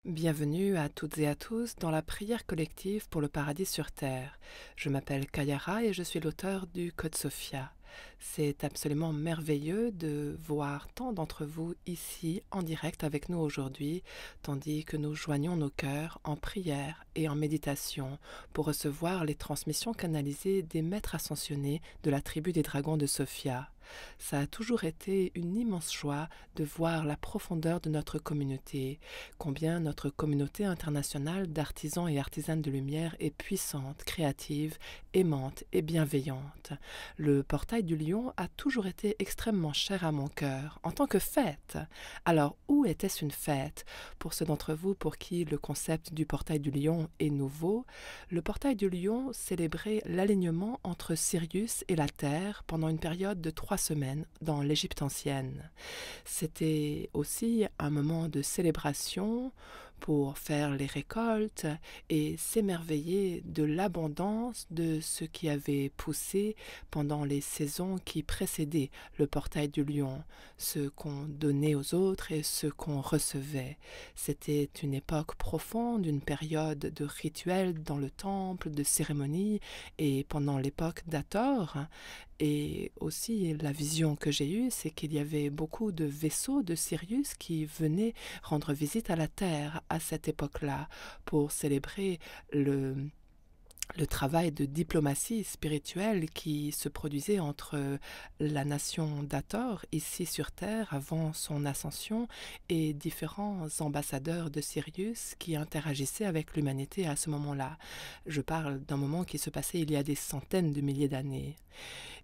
Bienvenue à toutes et à tous dans la prière collective pour le paradis sur terre. Je m'appelle Kayara et je suis l'auteur du Code Sophia. C'est absolument merveilleux de voir tant d'entre vous ici en direct avec nous aujourd'hui, tandis que nous joignons nos cœurs en prière et en méditation pour recevoir les transmissions canalisées des maîtres ascensionnés de la tribu des dragons de Sophia. Ça a toujours été une immense joie de voir la profondeur de notre communauté, combien notre communauté internationale d'artisans et artisanes de lumière est puissante, créative, aimante et bienveillante. Le portail du lion a toujours été extrêmement cher à mon cœur, en tant que fête. Alors, où était-ce une fête? Pour ceux d'entre vous pour qui le concept du portail du lion est nouveau, le portail du lion célébrait l'alignement entre Sirius et la Terre pendant une période de 3 semaines dans l'Égypte ancienne. C'était aussi un moment de célébration pour faire les récoltes et s'émerveiller de l'abondance de ce qui avait poussé pendant les saisons qui précédaient le portail du lion, ce qu'on donnait aux autres et ce qu'on recevait. C'était une époque profonde, une période de rituels dans le temple, de cérémonies, et pendant l'époque d'Hathor. Et aussi, la vision que j'ai eue, c'est qu'il y avait beaucoup de vaisseaux de Sirius qui venaient rendre visite à la Terre à cette époque-là pour célébrer le travail de diplomatie spirituelle qui se produisait entre la nation d'Hathor, ici sur Terre, avant son ascension, et différents ambassadeurs de Sirius qui interagissaient avec l'humanité à ce moment-là. Je parle d'un moment qui se passait il y a des centaines de milliers d'années.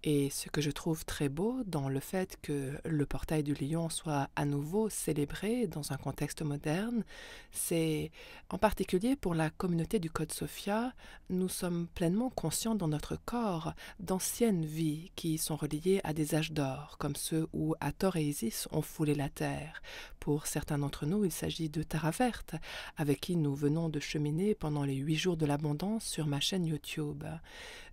Et ce que je trouve très beau dans le fait que le portail du lion soit à nouveau célébré dans un contexte moderne, c'est en particulier pour la communauté du Code Sophia, nous sommes pleinement conscients dans notre corps d'anciennes vies qui sont reliées à des âges d'or, comme ceux où Hathor et Isis ont foulé la terre. Pour certains d'entre nous, il s'agit de Tara Verte, avec qui nous venons de cheminer pendant les 8 jours de l'abondance sur ma chaîne YouTube.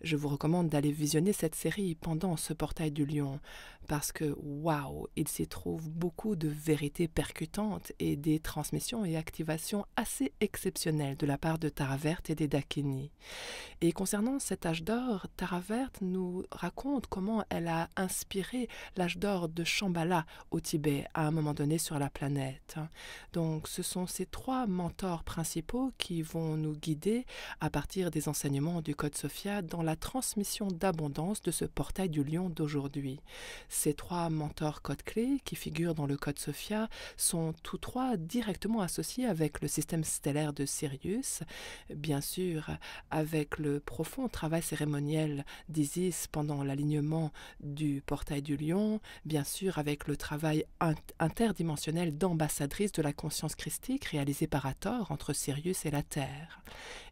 Je vous recommande d'aller visionner cette série pendant ce portail du lion, parce que, waouh, il s'y trouve beaucoup de vérités percutantes et des transmissions et activations assez exceptionnelles de la part de Tara Verte et des Dakini. Et concernant cet âge d'or, Tara Verte nous raconte comment elle a inspiré l'âge d'or de Shambhala au Tibet à un moment donné sur la planète. Donc ce sont ces 3 mentors principaux qui vont nous guider à partir des enseignements du Code Sophia dans la transmission d'abondance de ce portail du lion d'aujourd'hui. Ces 3 mentors codes-clés qui figurent dans le Code Sophia sont tous 3 directement associés avec le système stellaire de Sirius, bien sûr avec le profond travail cérémoniel d'Isis pendant l'alignement du portail du lion, bien sûr avec le travail interdimensionnel d'ambassadrice de la conscience christique réalisé par Hathor entre Sirius et la Terre.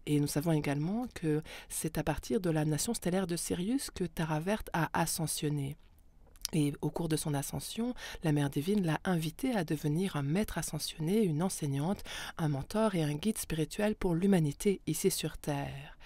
Et nous savons également que c'est à partir de la nation stellaire de Sirius que Tara Verte a ascensionné. Et au cours de son ascension, la Mère divine l'a invitée à devenir un maître ascensionné, une enseignante, un mentor et un guide spirituel pour l'humanité ici sur Terre.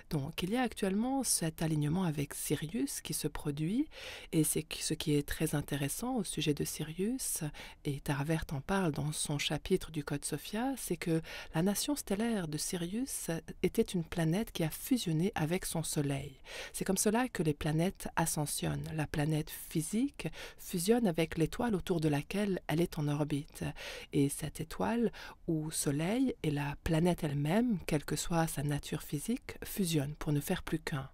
Donc, il y a actuellement cet alignement avec Sirius qui se produit, et c'est ce qui est très intéressant au sujet de Sirius, et Tara Verte en parle dans son chapitre du Code Sophia, c'est que la nation stellaire de Sirius était une planète qui a fusionné avec son Soleil. C'est comme cela que les planètes ascensionnent. La planète physique fusionne avec l'étoile autour de laquelle elle est en orbite. Et cette étoile ou Soleil et la planète elle-même, quelle que soit sa nature physique, fusionnent pour ne faire plus qu'un.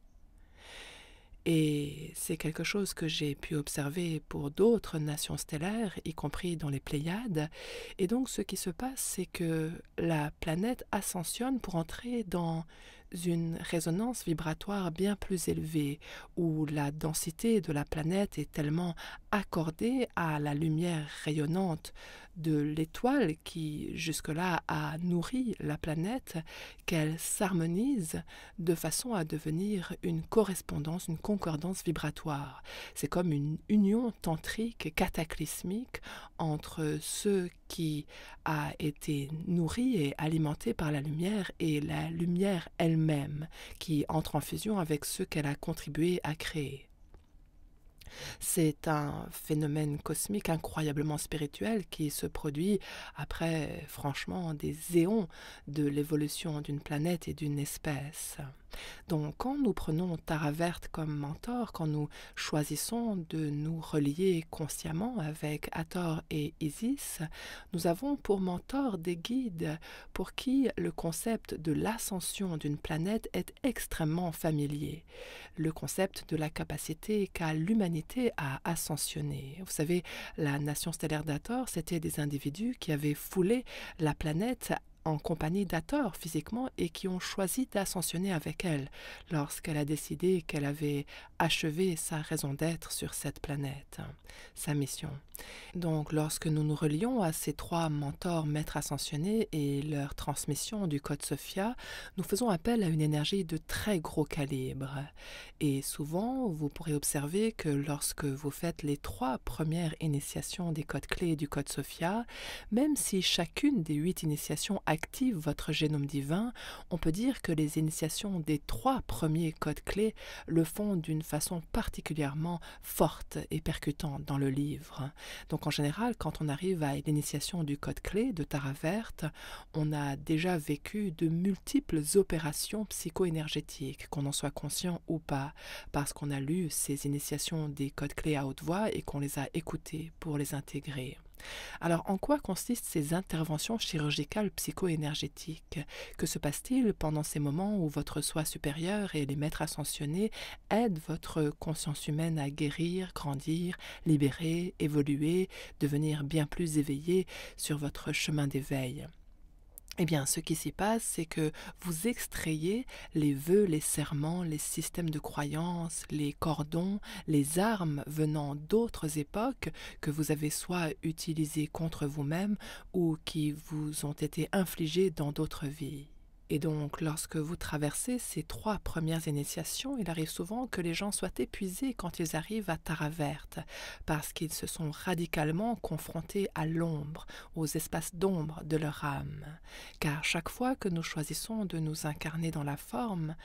Et c'est quelque chose que j'ai pu observer pour d'autres nations stellaires, y compris dans les Pléiades. Et donc ce qui se passe, c'est que la planète ascensionne pour entrer dans une résonance vibratoire bien plus élevée, où la densité de la planète est tellement accordée à la lumière rayonnante de l'étoile qui jusque-là a nourri la planète, qu'elle s'harmonise de façon à devenir une correspondance, une concordance vibratoire. C'est comme une union tantrique cataclysmique entre ce qui a été nourri et alimenté par la lumière et la lumière elle-même qui entre en fusion avec ce qu'elle a contribué à créer. C'est un phénomène cosmique incroyablement spirituel qui se produit après, franchement, des éons de l'évolution d'une planète et d'une espèce. Donc, quand nous prenons Tara Verte comme mentor, quand nous choisissons de nous relier consciemment avec Hathor et Isis, nous avons pour mentor des guides pour qui le concept de l'ascension d'une planète est extrêmement familier. Le concept de la capacité qu'a l'humanité à ascensionner. Vous savez, la nation stellaire d'Hathor, c'était des individus qui avaient foulé la planète en compagnie d'Hathor physiquement et qui ont choisi d'ascensionner avec elle lorsqu'elle a décidé qu'elle avait achevé sa raison d'être sur cette planète, sa mission. Donc lorsque nous nous relions à ces trois mentors maîtres ascensionnés et leur transmission du code Sophia, nous faisons appel à une énergie de très gros calibre. Et souvent, vous pourrez observer que lorsque vous faites les 3 premières initiations des codes clés du code Sophia, même si chacune des 8 initiations active votre génome divin, on peut dire que les initiations des 3 premiers codes clés le font d'une façon particulièrement forte et percutante dans le livre. Donc en général, quand on arrive à l'initiation du code clé de Tara Verte, on a déjà vécu de multiples opérations psycho-énergétiques, qu'on en soit conscient ou pas, parce qu'on a lu ces initiations des codes clés à haute voix et qu'on les a écoutées pour les intégrer. Alors, en quoi consistent ces interventions chirurgicales psycho-énergétiques? Que se passe-t-il pendant ces moments où votre soi supérieur et les maîtres ascensionnés aident votre conscience humaine à guérir, grandir, libérer, évoluer, devenir bien plus éveillé sur votre chemin d'éveil? Eh bien, ce qui s'y passe, c'est que vous extrayez les vœux, les serments, les systèmes de croyances, les cordons, les armes venant d'autres époques que vous avez soit utilisées contre vous-même ou qui vous ont été infligées dans d'autres vies. Et donc, lorsque vous traversez ces 3 premières initiations, il arrive souvent que les gens soient épuisés quand ils arrivent à Tara Verte, parce qu'ils se sont radicalement confrontés à l'ombre, aux espaces d'ombre de leur âme. Car chaque fois que nous choisissons de nous incarner dans la forme,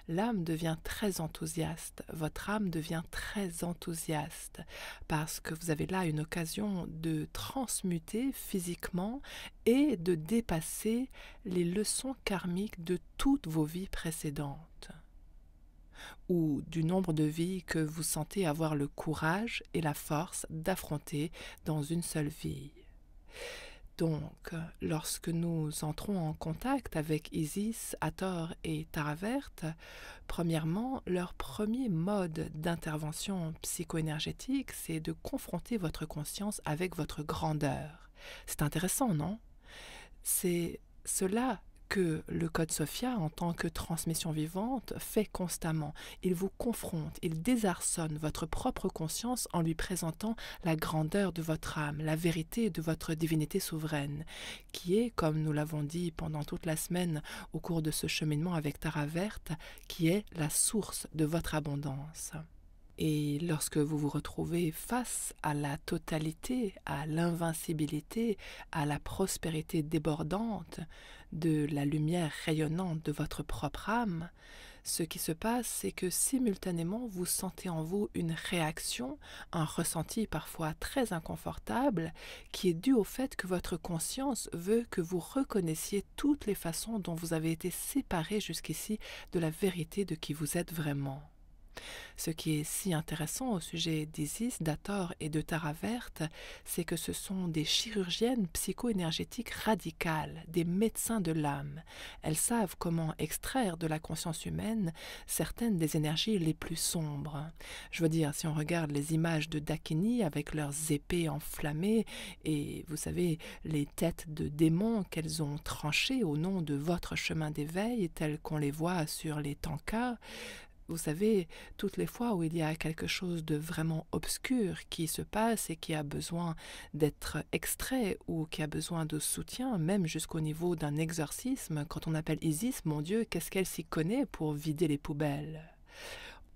l'âme devient très enthousiaste, votre âme devient très enthousiaste, parce que vous avez là une occasion de transmuter physiquement et de dépasser les leçons karmiques de toutes vos vies précédentes, ou du nombre de vies que vous sentez avoir le courage et la force d'affronter dans une seule vie. Donc, lorsque nous entrons en contact avec Isis, Hathor et Tara Verte, premièrement, leur premier mode d'intervention psycho-énergétique, c'est de confronter votre conscience avec votre grandeur. C'est intéressant, non? C'est cela que le code Sophia, en tant que transmission vivante, fait constamment. Il vous confronte, il désarçonne votre propre conscience en lui présentant la grandeur de votre âme, la vérité de votre divinité souveraine, qui est, comme nous l'avons dit pendant toute la semaine au cours de ce cheminement avec Tara Verte, qui est la source de votre abondance. Et lorsque vous vous retrouvez face à la totalité, à l'invincibilité, à la prospérité débordante de la lumière rayonnante de votre propre âme, ce qui se passe, c'est que simultanément, vous sentez en vous une réaction, un ressenti parfois très inconfortable, qui est dû au fait que votre conscience veut que vous reconnaissiez toutes les façons dont vous avez été séparés jusqu'ici de la vérité de qui vous êtes vraiment. Ce qui est si intéressant au sujet d'Isis, d'Hathor et de Tara Verte, c'est que ce sont des chirurgiennes psycho-énergétiques radicales, des médecins de l'âme. Elles savent comment extraire de la conscience humaine certaines des énergies les plus sombres. Je veux dire, si on regarde les images de Dakini avec leurs épées enflammées et, vous savez, les têtes de démons qu'elles ont tranchées au nom de votre chemin d'éveil, tels qu'on les voit sur les tankas, vous savez, toutes les fois où il y a quelque chose de vraiment obscur qui se passe et qui a besoin d'être extrait ou qui a besoin de soutien, même jusqu'au niveau d'un exorcisme, quand on appelle Isis, mon Dieu, qu'est-ce qu'elle s'y connaît pour vider les poubelles?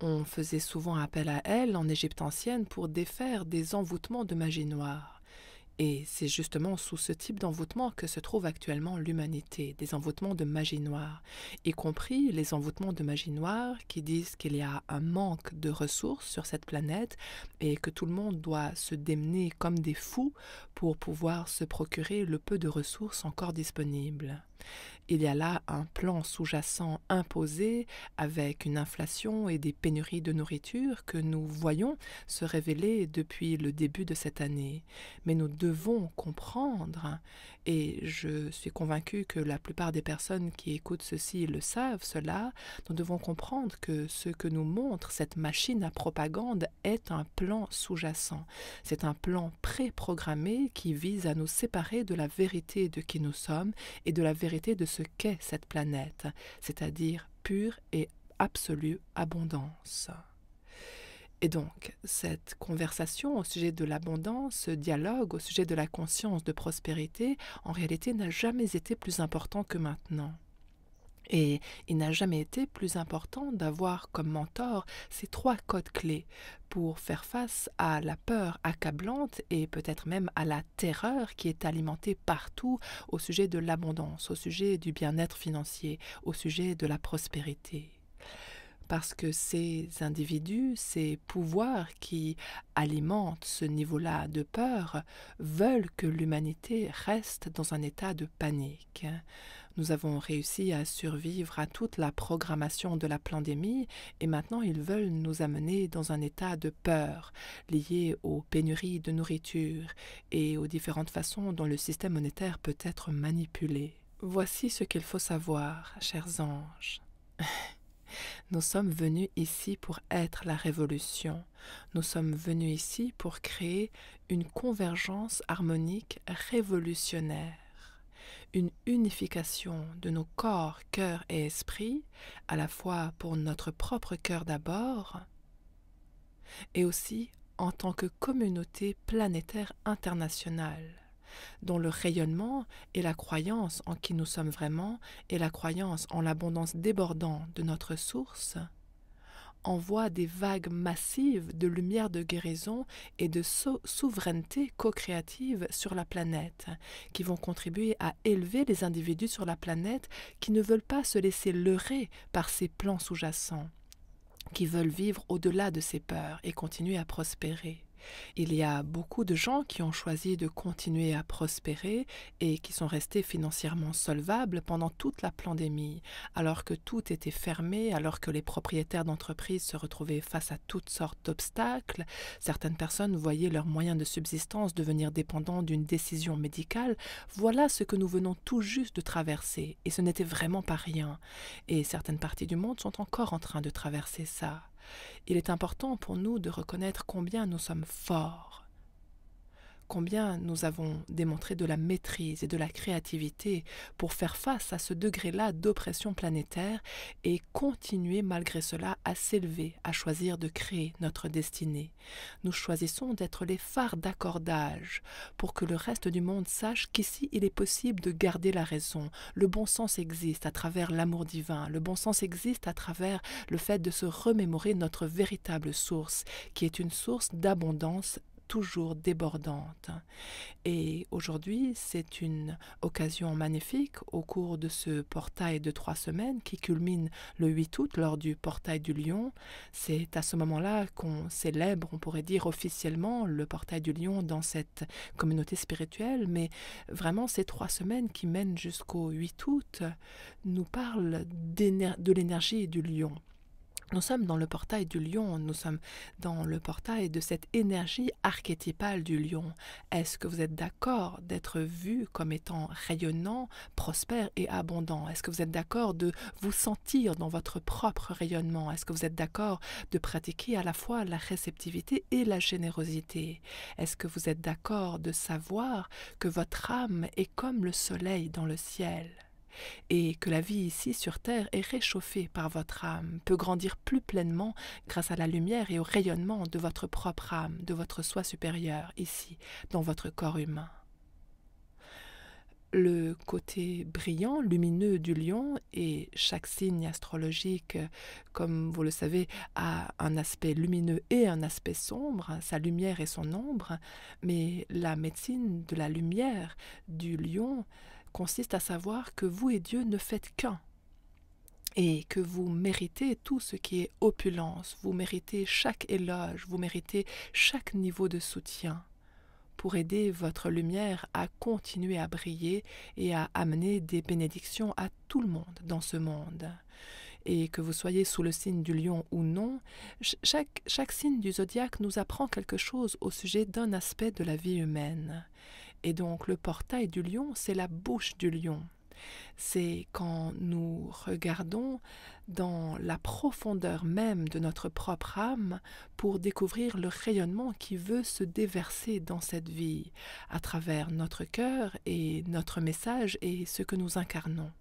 On faisait souvent appel à elle en Égypte ancienne pour défaire des envoûtements de magie noire. Et c'est justement sous ce type d'envoûtement que se trouve actuellement l'humanité, des envoûtements de magie noire, y compris les envoûtements de magie noire qui disent qu'il y a un manque de ressources sur cette planète et que tout le monde doit se démener comme des fous pour pouvoir se procurer le peu de ressources encore disponibles. Il y a là un plan sous-jacent imposé avec une inflation et des pénuries de nourriture que nous voyons se révéler depuis le début de cette année. Mais nous devons comprendre, et je suis convaincue que la plupart des personnes qui écoutent ceci le savent cela, nous devons comprendre que ce que nous montre cette machine à propagande est un plan sous-jacent. C'est un plan préprogrammé qui vise à nous séparer de la vérité de qui nous sommes et de la vérité de ce qu'est cette planète, c'est-à-dire pure et absolue abondance. Et donc, cette conversation au sujet de l'abondance, ce dialogue au sujet de la conscience de prospérité, en réalité n'a jamais été plus important que maintenant. Et il n'a jamais été plus important d'avoir comme mentor ces 3 codes clés pour faire face à la peur accablante et peut-être même à la terreur qui est alimentée partout au sujet de l'abondance, au sujet du bien-être financier, au sujet de la prospérité. Parce que ces individus, ces pouvoirs qui alimentent ce niveau-là de peur, veulent que l'humanité reste dans un état de panique. Nous avons réussi à survivre à toute la programmation de la pandémie et maintenant ils veulent nous amener dans un état de peur lié aux pénuries de nourriture et aux différentes façons dont le système monétaire peut être manipulé. Voici ce qu'il faut savoir, chers anges. Nous sommes venus ici pour être la révolution. Nous sommes venus ici pour créer une convergence harmonique révolutionnaire. Une unification de nos corps, cœur et esprit, à la fois pour notre propre cœur d'abord, et aussi en tant que communauté planétaire internationale, dont le rayonnement et la croyance en qui nous sommes vraiment et la croyance en l'abondance débordante de notre source envoie des vagues massives de lumière de guérison et de souveraineté co-créative sur la planète, qui vont contribuer à élever les individus sur la planète qui ne veulent pas se laisser leurrer par ces plans sous-jacents, qui veulent vivre au-delà de ces peurs et continuer à prospérer. Il y a beaucoup de gens qui ont choisi de continuer à prospérer et qui sont restés financièrement solvables pendant toute la pandémie, alors que tout était fermé, alors que les propriétaires d'entreprises se retrouvaient face à toutes sortes d'obstacles. Certaines personnes voyaient leurs moyens de subsistance devenir dépendants d'une décision médicale. Voilà ce que nous venons tout juste de traverser, et ce n'était vraiment pas rien. Et certaines parties du monde sont encore en train de traverser ça. Il est important pour nous de reconnaître combien nous sommes forts, combien nous avons démontré de la maîtrise et de la créativité pour faire face à ce degré-là d'oppression planétaire et continuer malgré cela à s'élever, à choisir de créer notre destinée. Nous choisissons d'être les phares d'accordage pour que le reste du monde sache qu'ici il est possible de garder la raison. Le bon sens existe à travers l'amour divin, le bon sens existe à travers le fait de se remémorer notre véritable source, qui est une source d'abondance toujours débordante. Et aujourd'hui, c'est une occasion magnifique au cours de ce portail de 3 semaines qui culmine le 8 août lors du portail du Lion. C'est à ce moment-là qu'on célèbre, on pourrait dire officiellement, le portail du Lion dans cette communauté spirituelle, mais vraiment ces 3 semaines qui mènent jusqu'au 8 août nous parlent de l'énergie du Lion. Nous sommes dans le portail du lion, nous sommes dans le portail de cette énergie archétypale du lion. Est-ce que vous êtes d'accord d'être vu comme étant rayonnant, prospère et abondant? Est-ce que vous êtes d'accord de vous sentir dans votre propre rayonnement? Est-ce que vous êtes d'accord de pratiquer à la fois la réceptivité et la générosité? Est-ce que vous êtes d'accord de savoir que votre âme est comme le soleil dans le ciel? Et que la vie ici sur Terre est réchauffée par votre âme, peut grandir plus pleinement grâce à la lumière et au rayonnement de votre propre âme, de votre soi supérieur ici, dans votre corps humain. le côté brillant, lumineux du lion, et chaque signe astrologique, comme vous le savez, a un aspect lumineux et un aspect sombre, sa lumière et son ombre, mais la médecine de la lumière du lion consiste à savoir que vous et Dieu ne faites qu'un, et que vous méritez tout ce qui est opulence, vous méritez chaque éloge, vous méritez chaque niveau de soutien pour aider votre lumière à continuer à briller et à amener des bénédictions à tout le monde dans ce monde. Et que vous soyez sous le signe du lion ou non, chaque signe du zodiaque nous apprend quelque chose au sujet d'un aspect de la vie humaine. Et donc le portail du lion, c'est la bouche du lion. C'est quand nous regardons dans la profondeur même de notre propre âme pour découvrir le rayonnement qui veut se déverser dans cette vie à travers notre cœur et notre message et ce que nous incarnons.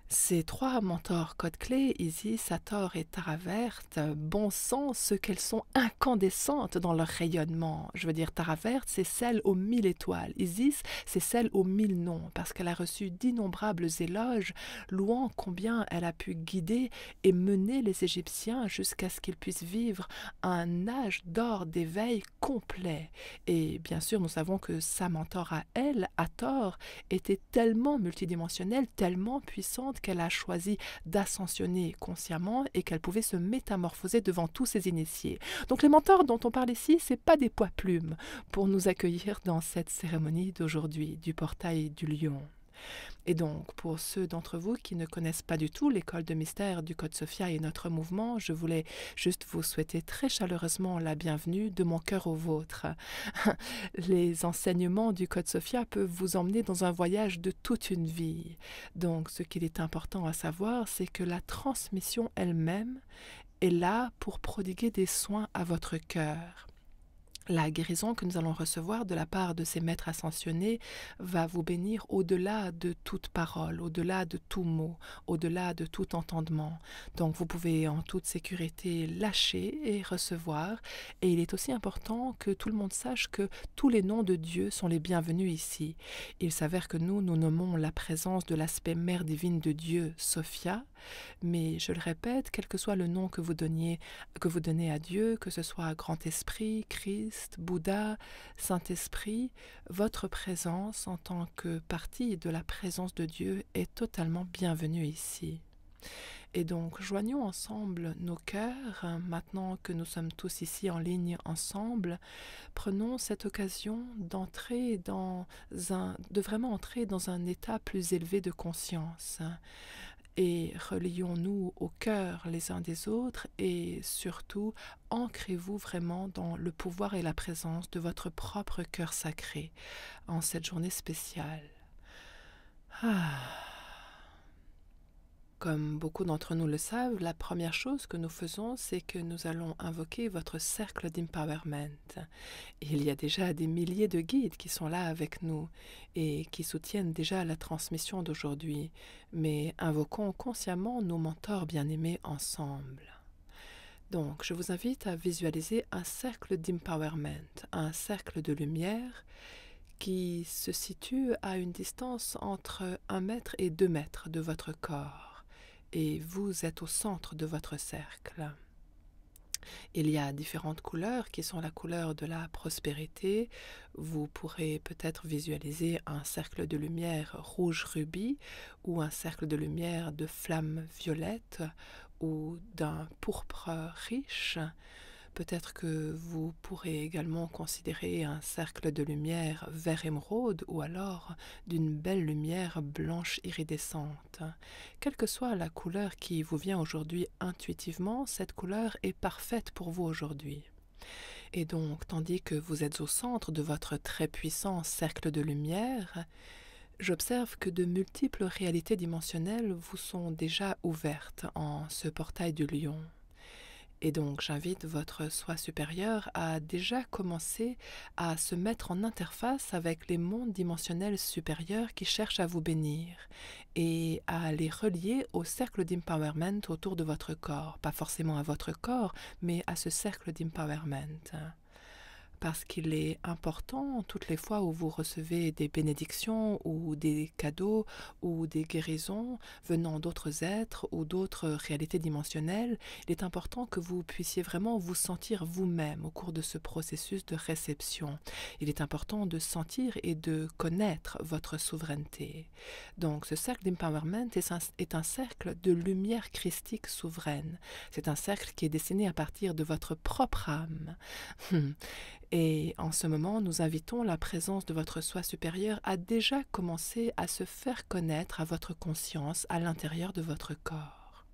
Ces trois mentors code-clés, Isis, Hathor et Tara Verte, bon sang, ce qu'elles sont incandescentes dans leur rayonnement. Je veux dire, Tara Verte, c'est celle aux 1000 étoiles. Isis, c'est celle aux 1000 noms, parce qu'elle a reçu d'innombrables éloges, louant combien elle a pu guider et mener les Égyptiens jusqu'à ce qu'ils puissent vivre un âge d'or d'éveil complet. Et bien sûr, nous savons que sa mentor à elle, Hathor, était tellement multidimensionnelle, tellement puissante, qu'elle a choisi d'ascensionner consciemment et qu'elle pouvait se métamorphoser devant tous ses initiés. Donc les mentors dont on parle ici, ce n'est pas des poids-plumes pour nous accueillir dans cette cérémonie d'aujourd'hui, du portail du lion. Et donc, pour ceux d'entre vous qui ne connaissent pas du tout l'école de mystère du Code Sophia et notre mouvement, je voulais juste vous souhaiter très chaleureusement la bienvenue de mon cœur au vôtre. Les enseignements du Code Sophia peuvent vous emmener dans un voyage de toute une vie. Donc, ce qu'il est important à savoir, c'est que la transmission elle-même est là pour prodiguer des soins à votre cœur. La guérison que nous allons recevoir de la part de ces maîtres ascensionnés va vous bénir au-delà de toute parole, au-delà de tout mot, au-delà de tout entendement. Donc vous pouvez en toute sécurité lâcher et recevoir. Et il est aussi important que tout le monde sache que tous les noms de Dieu sont les bienvenus ici. Il s'avère que nous nommons la présence de l'aspect mère divine de Dieu, Sophia. Mais je le répète, quel que soit le nom que vous donnez à Dieu, que ce soit Grand Esprit, Christ, Bouddha, Saint-Esprit, votre présence en tant que partie de la présence de Dieu est totalement bienvenue ici. Et donc, joignons ensemble nos cœurs, maintenant que nous sommes tous ici en ligne ensemble, prenons cette occasion de vraiment entrer dans un état plus élevé de conscience. Et relions-nous au cœur les uns des autres et surtout, ancrez-vous vraiment dans le pouvoir et la présence de votre propre cœur sacré en cette journée spéciale. Comme beaucoup d'entre nous le savent, la première chose que nous faisons, c'est que nous allons invoquer votre cercle d'empowerment. Il y a déjà des milliers de guides qui sont là avec nous et qui soutiennent déjà la transmission d'aujourd'hui, mais invoquons consciemment nos mentors bien-aimés ensemble. Donc, je vous invite à visualiser un cercle d'empowerment, un cercle de lumière qui se situe à une distance entre 1 mètre et 2 mètres de votre corps. Et vous êtes au centre de votre cercle. Il y a différentes couleurs qui sont la couleur de la prospérité. Vous pourrez peut-être visualiser un cercle de lumière rouge rubis ou un cercle de lumière de flamme violette ou d'un pourpre riche. Peut-être que vous pourrez également considérer un cercle de lumière vert émeraude ou alors d'une belle lumière blanche iridescente. Quelle que soit la couleur qui vous vient aujourd'hui intuitivement, cette couleur est parfaite pour vous aujourd'hui. Et donc, tandis que vous êtes au centre de votre très puissant cercle de lumière, j'observe que de multiples réalités dimensionnelles vous sont déjà ouvertes en ce portail du lion. Et donc, j'invite votre soi supérieur à déjà commencer à se mettre en interface avec les mondes dimensionnels supérieurs qui cherchent à vous bénir et à les relier au cercle d'empowerment autour de votre corps. Pas forcément à votre corps, mais à ce cercle d'empowerment. parce qu'il est important, toutes les fois où vous recevez des bénédictions ou des cadeaux ou des guérisons venant d'autres êtres ou d'autres réalités dimensionnelles, il est important que vous puissiez vraiment vous sentir vous-même au cours de ce processus de réception. Il est important de sentir et de connaître votre souveraineté. Donc ce cercle d'empowerment est un cercle de lumière christique souveraine. C'est un cercle qui est dessiné à partir de votre propre âme. Et en ce moment, nous invitons la présence de votre soi supérieur à déjà commencer à se faire connaître à votre conscience à l'intérieur de votre corps.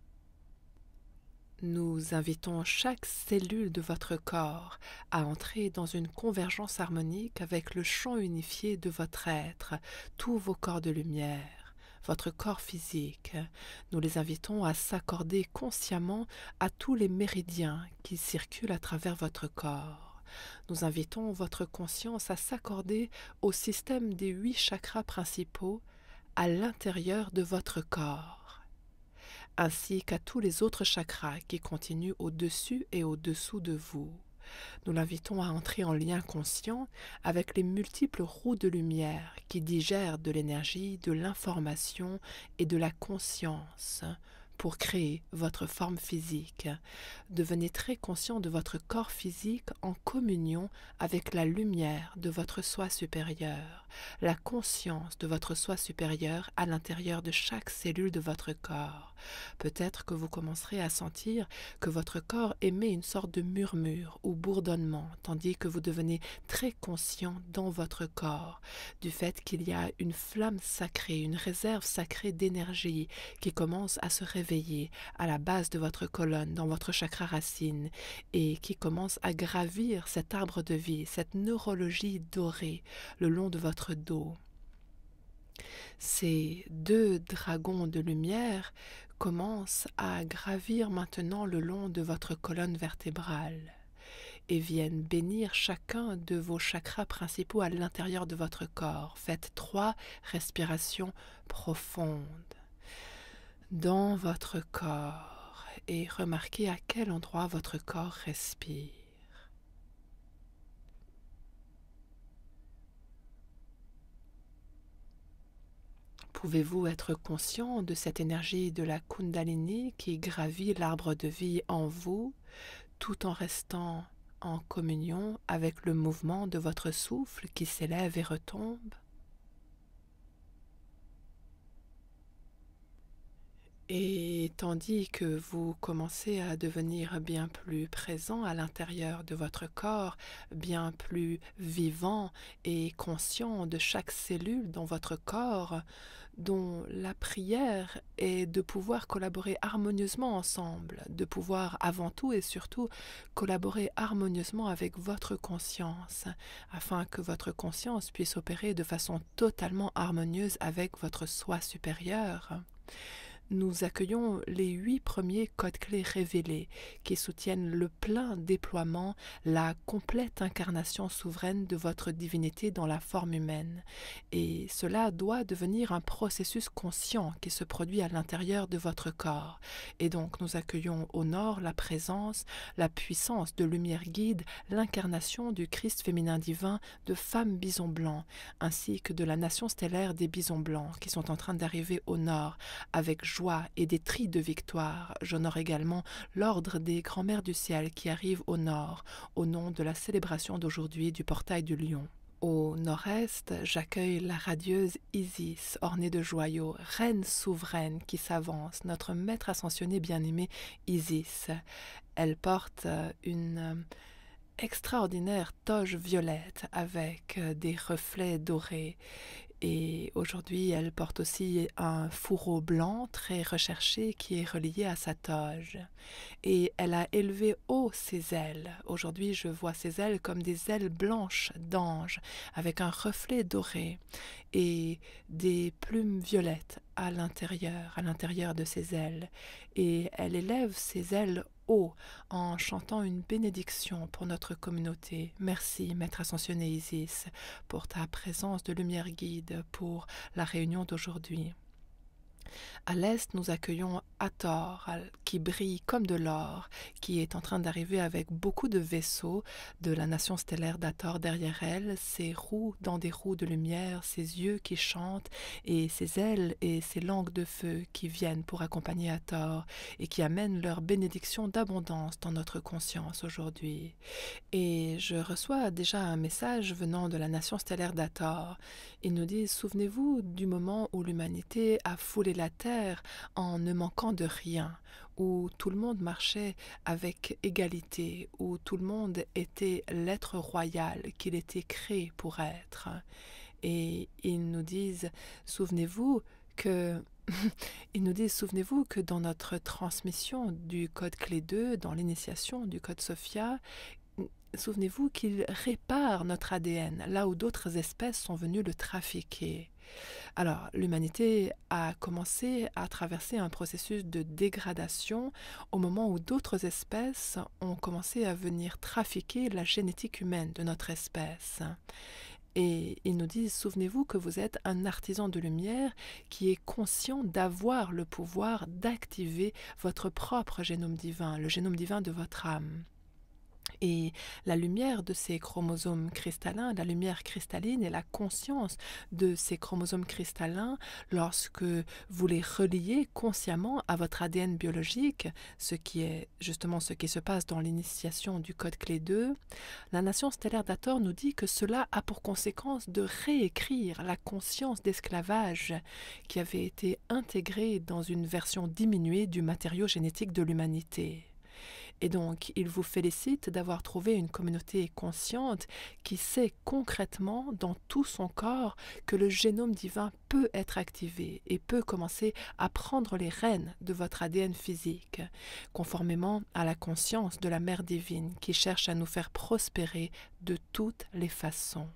Nous invitons chaque cellule de votre corps à entrer dans une convergence harmonique avec le champ unifié de votre être, tous vos corps de lumière, votre corps physique. Nous les invitons à s'accorder consciemment à tous les méridiens qui circulent à travers votre corps. Nous invitons votre conscience à s'accorder au système des 8 chakras principaux à l'intérieur de votre corps, ainsi qu'à tous les autres chakras qui continuent au-dessus et au-dessous de vous. Nous l'invitons à entrer en lien conscient avec les multiples roues de lumière qui digèrent de l'énergie, de l'information et de la conscience pour créer votre forme physique. Devenez très conscient de votre corps physique en communion avec la lumière de votre soi supérieur, la conscience de votre soi supérieur à l'intérieur de chaque cellule de votre corps. Peut-être que vous commencerez à sentir que votre corps émet une sorte de murmure ou bourdonnement, tandis que vous devenez très conscient dans votre corps du fait qu'il y a une flamme sacrée, une réserve sacrée d'énergie qui commence à se réveiller à la base de votre colonne, dans votre chakra racine, et qui commence à gravir cet arbre de vie, cette neurologie dorée le long de votre dos. Ces 2 dragons de lumière commencent à gravir maintenant le long de votre colonne vertébrale et viennent bénir chacun de vos chakras principaux à l'intérieur de votre corps. Faites 3 respirations profondes dans votre corps et remarquez à quel endroit votre corps respire. Pouvez-vous être conscient de cette énergie de la Kundalini qui gravit l'arbre de vie en vous, tout en restant en communion avec le mouvement de votre souffle qui s'élève et retombe? Et tandis que vous commencez à devenir bien plus présent à l'intérieur de votre corps, bien plus vivant et conscient de chaque cellule dans votre corps, dont la prière est de pouvoir collaborer harmonieusement ensemble, de pouvoir avant tout et surtout collaborer harmonieusement avec votre conscience, afin que votre conscience puisse opérer de façon totalement harmonieuse avec votre soi supérieur. Nous accueillons les 8 premiers codes-clés révélés qui soutiennent le plein déploiement, la complète incarnation souveraine de votre divinité dans la forme humaine. Et cela doit devenir un processus conscient qui se produit à l'intérieur de votre corps. Et donc nous accueillons au nord la présence, la puissance de lumière guide, l'incarnation du Christ féminin divin de femmes bisons blancs, ainsi que de la nation stellaire des bisons blancs qui sont en train d'arriver au nord avec joie et des tris de victoire. J'honore également l'ordre des grands-mères du ciel qui arrivent au nord, au nom de la célébration d'aujourd'hui du portail du lion. Au nord-est, j'accueille la radieuse Isis, ornée de joyaux, reine souveraine qui s'avance, notre maître ascensionné bien-aimé Isis. Elle porte une extraordinaire toge violette avec des reflets dorés. Et aujourd'hui, elle porte aussi un fourreau blanc très recherché qui est relié à sa toge. Et elle a élevé haut ses ailes. Aujourd'hui, je vois ses ailes comme des ailes blanches d'ange, avec un reflet doré et des plumes violettes à l'intérieur de ses ailes. Et elle élève ses ailes haut en chantant une bénédiction pour notre communauté. Merci, Maître Ascensionné Isis, pour ta présence de lumière guide pour la réunion d'aujourd'hui. À l'est, nous accueillons Hathor, qui brille comme de l'or, qui est en train d'arriver avec beaucoup de vaisseaux de la nation stellaire d'Hathor derrière elle, ses roues dans des roues de lumière, ses yeux qui chantent, et ses ailes et ses langues de feu qui viennent pour accompagner Hathor et qui amènent leur bénédiction d'abondance dans notre conscience aujourd'hui. Et je reçois déjà un message venant de la nation stellaire d'Hathor. Ils nous disent: souvenez-vous du moment où l'humanité a foulé la terre en ne manquant de rien, où tout le monde marchait avec égalité, où tout le monde était l'être royal qu'il était créé pour être. Et ils nous disent: souvenez-vous que souvenez-vous que dans notre transmission du code clé 2, dans l'initiation du code Sophia, souvenez-vous qu'il répare notre ADN, là où d'autres espèces sont venues le trafiquer. Alors, l'humanité a commencé à traverser un processus de dégradation au moment où d'autres espèces ont commencé à venir trafiquer la génétique humaine de notre espèce. Et ils nous disent: souvenez-vous que vous êtes un artisan de lumière qui est conscient d'avoir le pouvoir d'activer votre propre génome divin, le génome divin de votre âme. Et la lumière de ces chromosomes cristallins, la lumière cristalline et la conscience de ces chromosomes cristallins, lorsque vous les reliez consciemment à votre ADN biologique, ce qui est justement ce qui se passe dans l'initiation du code clé 2, la nation stellaire d'Hathor nous dit que cela a pour conséquence de réécrire la conscience d'esclavage qui avait été intégrée dans une version diminuée du matériau génétique de l'humanité. Et donc, il vous félicite d'avoir trouvé une communauté consciente qui sait concrètement dans tout son corps que le génome divin peut être activé et peut commencer à prendre les rênes de votre ADN physique, conformément à la conscience de la Mère divine qui cherche à nous faire prospérer de toutes les façons.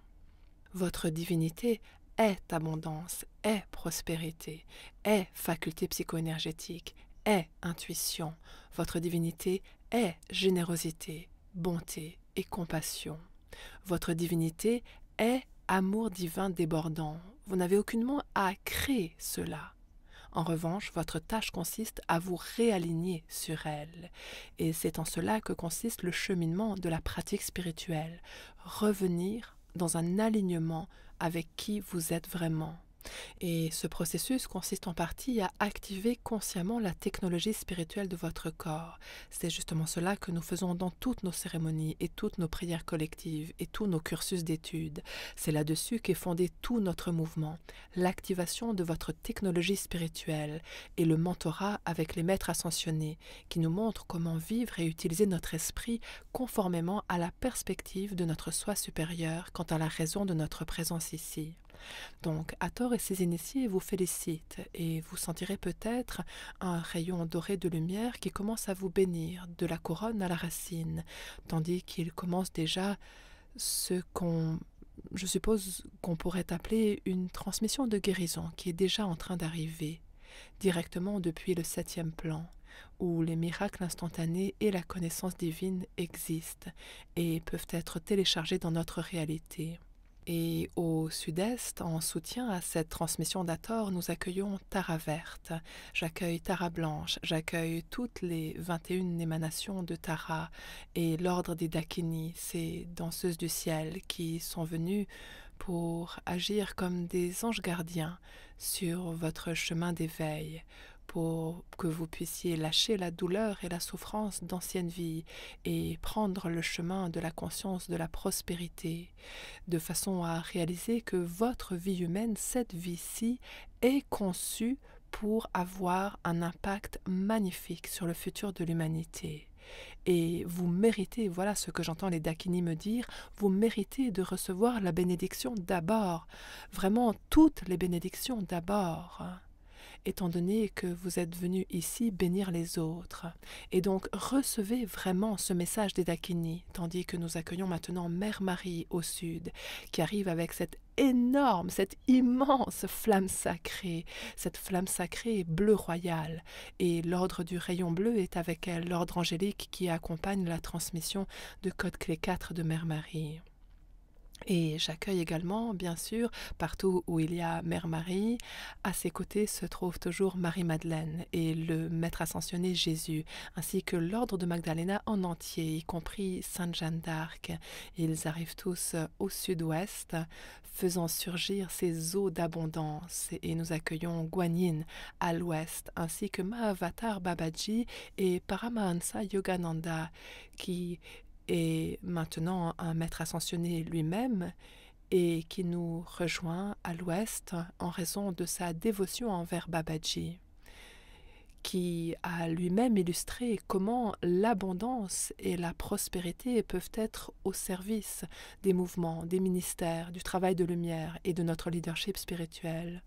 Votre divinité est abondance, est prospérité, est faculté psycho-énergétique, est intuition. Votre divinité est générosité, bonté et compassion. Votre divinité est amour divin débordant. Vous n'avez aucunement à créer cela. En revanche, votre tâche consiste à vous réaligner sur elle. Et c'est en cela que consiste le cheminement de la pratique spirituelle. Revenir dans un alignement avec qui vous êtes vraiment. Et ce processus consiste en partie à activer consciemment la technologie spirituelle de votre corps. C'est justement cela que nous faisons dans toutes nos cérémonies et toutes nos prières collectives et tous nos cursus d'études. C'est là-dessus qu'est fondé tout notre mouvement, l'activation de votre technologie spirituelle et le mentorat avec les maîtres ascensionnés qui nous montrent comment vivre et utiliser notre esprit conformément à la perspective de notre soi supérieur quant à la raison de notre présence ici. Donc, Hathor et ses initiés vous félicitent et vous sentirez peut-être un rayon doré de lumière qui commence à vous bénir de la couronne à la racine, tandis qu'il commence déjà ce je suppose qu'on pourrait appeler une transmission de guérison qui est déjà en train d'arriver, directement depuis le 7e plan, où les miracles instantanés et la connaissance divine existent et peuvent être téléchargés dans notre réalité. Et au sud-est, en soutien à cette transmission d'Hathor, nous accueillons Tara verte, j'accueille Tara blanche, j'accueille toutes les 21 émanations de Tara et l'ordre des Dakini, ces danseuses du ciel qui sont venues pour agir comme des anges gardiens sur votre chemin d'éveil, pour que vous puissiez lâcher la douleur et la souffrance d'anciennes vies et prendre le chemin de la conscience de la prospérité, de façon à réaliser que votre vie humaine, cette vie-ci, est conçue pour avoir un impact magnifique sur le futur de l'humanité. Et vous méritez, voilà ce que j'entends les Dakini me dire, vous méritez de recevoir la bénédiction d'abord, vraiment toutes les bénédictions d'abord, étant donné que vous êtes venu ici bénir les autres. Et donc recevez vraiment ce message des Dakini, tandis que nous accueillons maintenant Mère Marie au sud, qui arrive avec cette énorme, cette immense flamme sacrée bleu royal. Et l'ordre du rayon bleu est avec elle, l'ordre angélique qui accompagne la transmission de code clé 4 de Mère Marie. Et j'accueille également, bien sûr, partout où il y a Mère Marie, à ses côtés se trouve toujours Marie-Madeleine et le Maître ascensionné Jésus, ainsi que l'ordre de Magdalena en entier, y compris Sainte Jeanne d'Arc. Ils arrivent tous au sud-ouest, faisant surgir ces eaux d'abondance, et nous accueillons Guanyin à l'ouest, ainsi que Mahavatar Babaji et Paramahansa Yogananda, qui est maintenant un maître ascensionné lui-même et qui nous rejoint à l'ouest en raison de sa dévotion envers Babaji, qui a lui-même illustré comment l'abondance et la prospérité peuvent être au service des mouvements, des ministères, du travail de lumière et de notre leadership spirituel.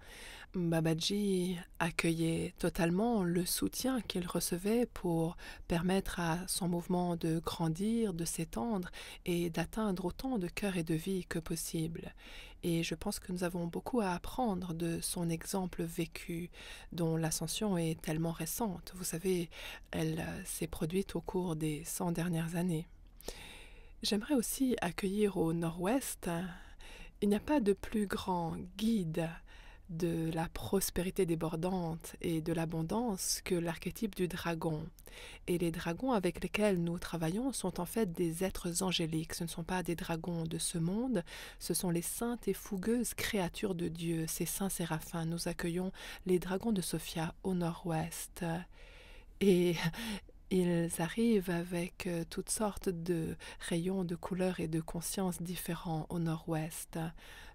Babaji accueillait totalement le soutien qu'il recevait pour permettre à son mouvement de grandir, de s'étendre et d'atteindre autant de cœurs et de vies que possible. Et je pense que nous avons beaucoup à apprendre de son exemple vécu, dont l'ascension est tellement récente. Vous savez, elle s'est produite au cours des 100 dernières années. J'aimerais aussi accueillir au nord-ouest. Il n'y a pas de plus grand guide de la prospérité débordante et de l'abondance que l'archétype du dragon. Et les dragons avec lesquels nous travaillons sont en fait des êtres angéliques. Ce ne sont pas des dragons de ce monde, ce sont les saintes et fougueuses créatures de Dieu, ces saints séraphins. Nous accueillons les dragons de Sophia au nord-ouest. Et ils arrivent avec toutes sortes de rayons de couleurs et de consciences différents au nord-ouest.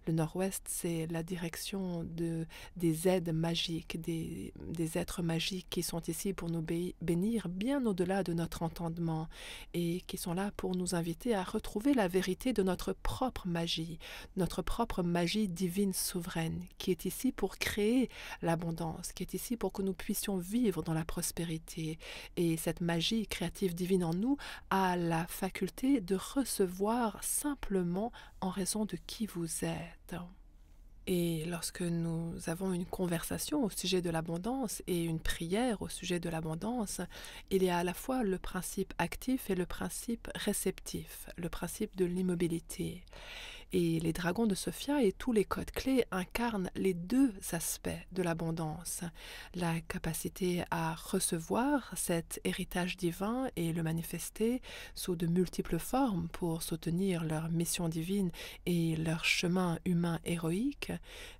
Le nord-ouest, c'est la direction des aides magiques, des êtres magiques qui sont ici pour nous bénir bien au-delà de notre entendement et qui sont là pour nous inviter à retrouver la vérité de notre propre magie divine souveraine, qui est ici pour créer l'abondance, qui est ici pour que nous puissions vivre dans la prospérité. Et cette magie créative divine en nous a la faculté de recevoir simplement en raison de qui vous êtes. Et lorsque nous avons une conversation au sujet de l'abondance et une prière au sujet de l'abondance, il y a à la fois le principe actif et le principe réceptif, le principe de l'immobilité. Et les dragons de Sophia et tous les codes clés incarnent les deux aspects de l'abondance. La capacité à recevoir cet héritage divin et le manifester sous de multiples formes pour soutenir leur mission divine et leur chemin humain héroïque,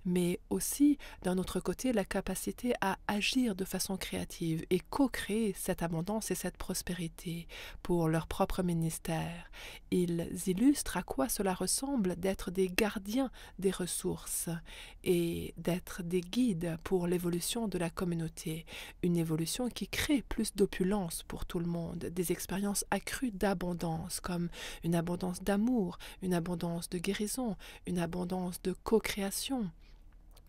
mais aussi, d'un autre côté, la capacité à agir de façon créative et co-créer cette abondance et cette prospérité pour leur propre ministère. Ils illustrent à quoi cela ressemble d'être des gardiens des ressources et d'être des guides pour l'évolution de la communauté. Une évolution qui crée plus d'opulence pour tout le monde, des expériences accrues d'abondance, comme une abondance d'amour, une abondance de guérison, une abondance de co-création,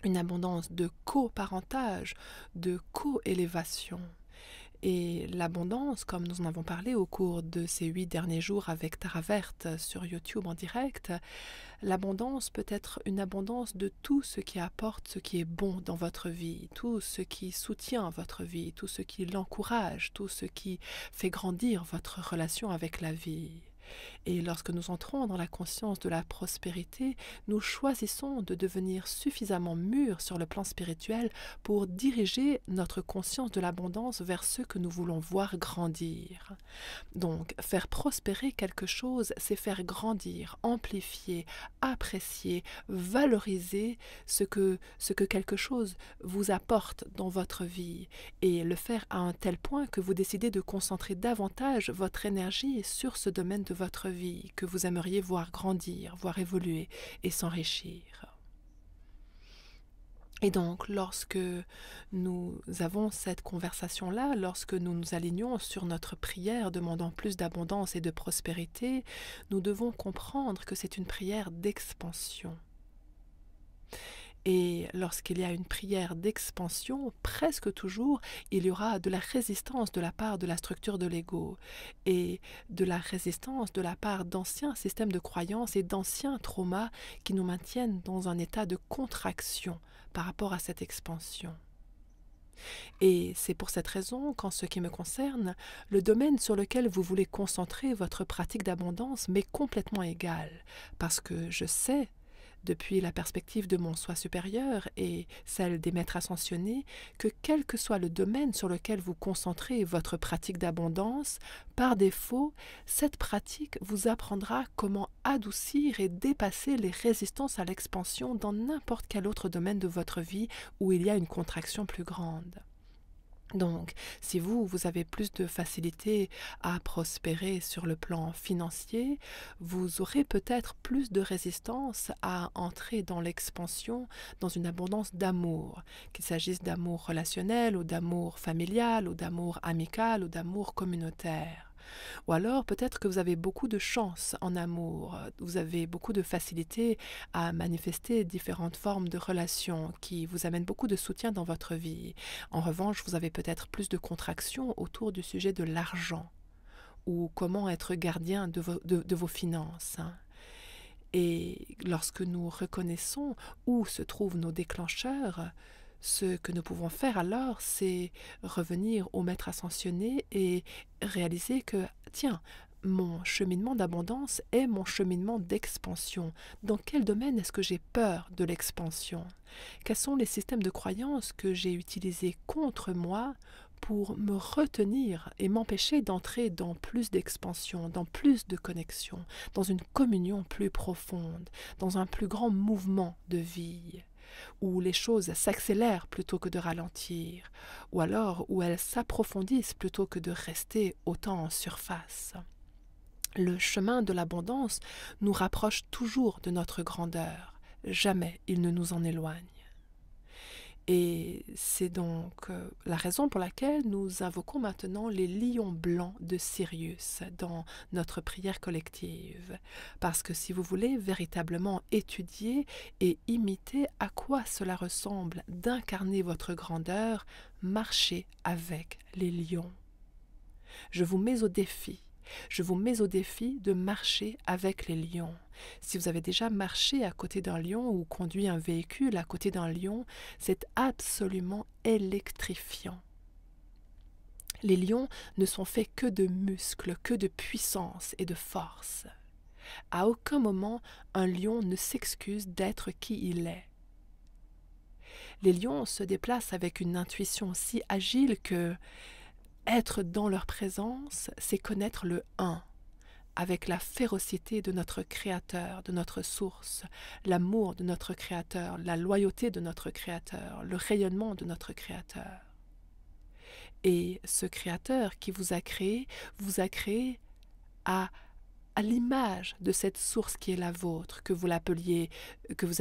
une abondance de coparentage, de co-élévation. Et l'abondance, comme nous en avons parlé au cours de ces 8 derniers jours avec Tara Verte sur YouTube en direct, l'abondance peut être une abondance de tout ce qui apporte ce qui est bon dans votre vie, tout ce qui soutient votre vie, tout ce qui l'encourage, tout ce qui fait grandir votre relation avec la vie. Et lorsque nous entrons dans la conscience de la prospérité, nous choisissons de devenir suffisamment mûrs sur le plan spirituel pour diriger notre conscience de l'abondance vers ce que nous voulons voir grandir. Donc, faire prospérer quelque chose, c'est faire grandir, amplifier, apprécier, valoriser ce que quelque chose vous apporte dans votre vie et le faire à un tel point que vous décidez de concentrer davantage votre énergie sur ce domaine de votre vie que vous aimeriez voir grandir, voir évoluer et s'enrichir. Et donc, lorsque nous avons cette conversation-là, lorsque nous nous alignons sur notre prière demandant plus d'abondance et de prospérité, nous devons comprendre que c'est une prière d'expansion. Et lorsqu'il y a une prière d'expansion, presque toujours, il y aura de la résistance de la part de la structure de l'ego et de la résistance de la part d'anciens systèmes de croyances et d'anciens traumas qui nous maintiennent dans un état de contraction par rapport à cette expansion. Et c'est pour cette raison qu'en ce qui me concerne, le domaine sur lequel vous voulez concentrer votre pratique d'abondance m'est complètement égal, parce que je sais, depuis la perspective de mon soi supérieur et celle des maîtres ascensionnés, que quel que soit le domaine sur lequel vous concentrez votre pratique d'abondance, par défaut, cette pratique vous apprendra comment adoucir et dépasser les résistances à l'expansion dans n'importe quel autre domaine de votre vie où il y a une contraction plus grande. Donc, si vous avez plus de facilité à prospérer sur le plan financier, vous aurez peut-être plus de résistance à entrer dans l'expansion, dans une abondance d'amour, qu'il s'agisse d'amour relationnel ou d'amour familial ou d'amour amical ou d'amour communautaire. Ou alors peut-être que vous avez beaucoup de chance en amour, vous avez beaucoup de facilité à manifester différentes formes de relations qui vous amènent beaucoup de soutien dans votre vie. En revanche, vous avez peut-être plus de contractions autour du sujet de l'argent ou comment être gardien de vos finances. Et lorsque nous reconnaissons où se trouvent nos déclencheurs, ce que nous pouvons faire alors, c'est revenir au maître ascensionné et réaliser que, tiens, mon cheminement d'abondance est mon cheminement d'expansion. Dans quel domaine est-ce que j'ai peur de l'expansion? Quels sont les systèmes de croyances que j'ai utilisés contre moi pour me retenir et m'empêcher d'entrer dans plus d'expansion, dans plus de connexion, dans une communion plus profonde, dans un plus grand mouvement de vie, où les choses s'accélèrent plutôt que de ralentir, ou alors où elles s'approfondissent plutôt que de rester autant en surface. Le chemin de l'abondance nous rapproche toujours de notre grandeur, jamais il ne nous en éloigne. Et c'est donc la raison pour laquelle nous invoquons maintenant les lions blancs de Sirius dans notre prière collective. Parce que si vous voulez véritablement étudier et imiter à quoi cela ressemble d'incarner votre grandeur, marchez avec les lions. Je vous mets au défi. Je vous mets au défi de marcher avec les lions. Si vous avez déjà marché à côté d'un lion ou conduit un véhicule à côté d'un lion, c'est absolument électrifiant. Les lions ne sont faits que de muscles, que de puissance et de force. À aucun moment, un lion ne s'excuse d'être qui il est. Les lions se déplacent avec une intuition si agile que être dans leur présence, c'est connaître le un, avec la férocité de notre Créateur, de notre source, l'amour de notre Créateur, la loyauté de notre Créateur, le rayonnement de notre Créateur. Et ce Créateur qui vous a créé à l'image de cette source qui est la vôtre, que vous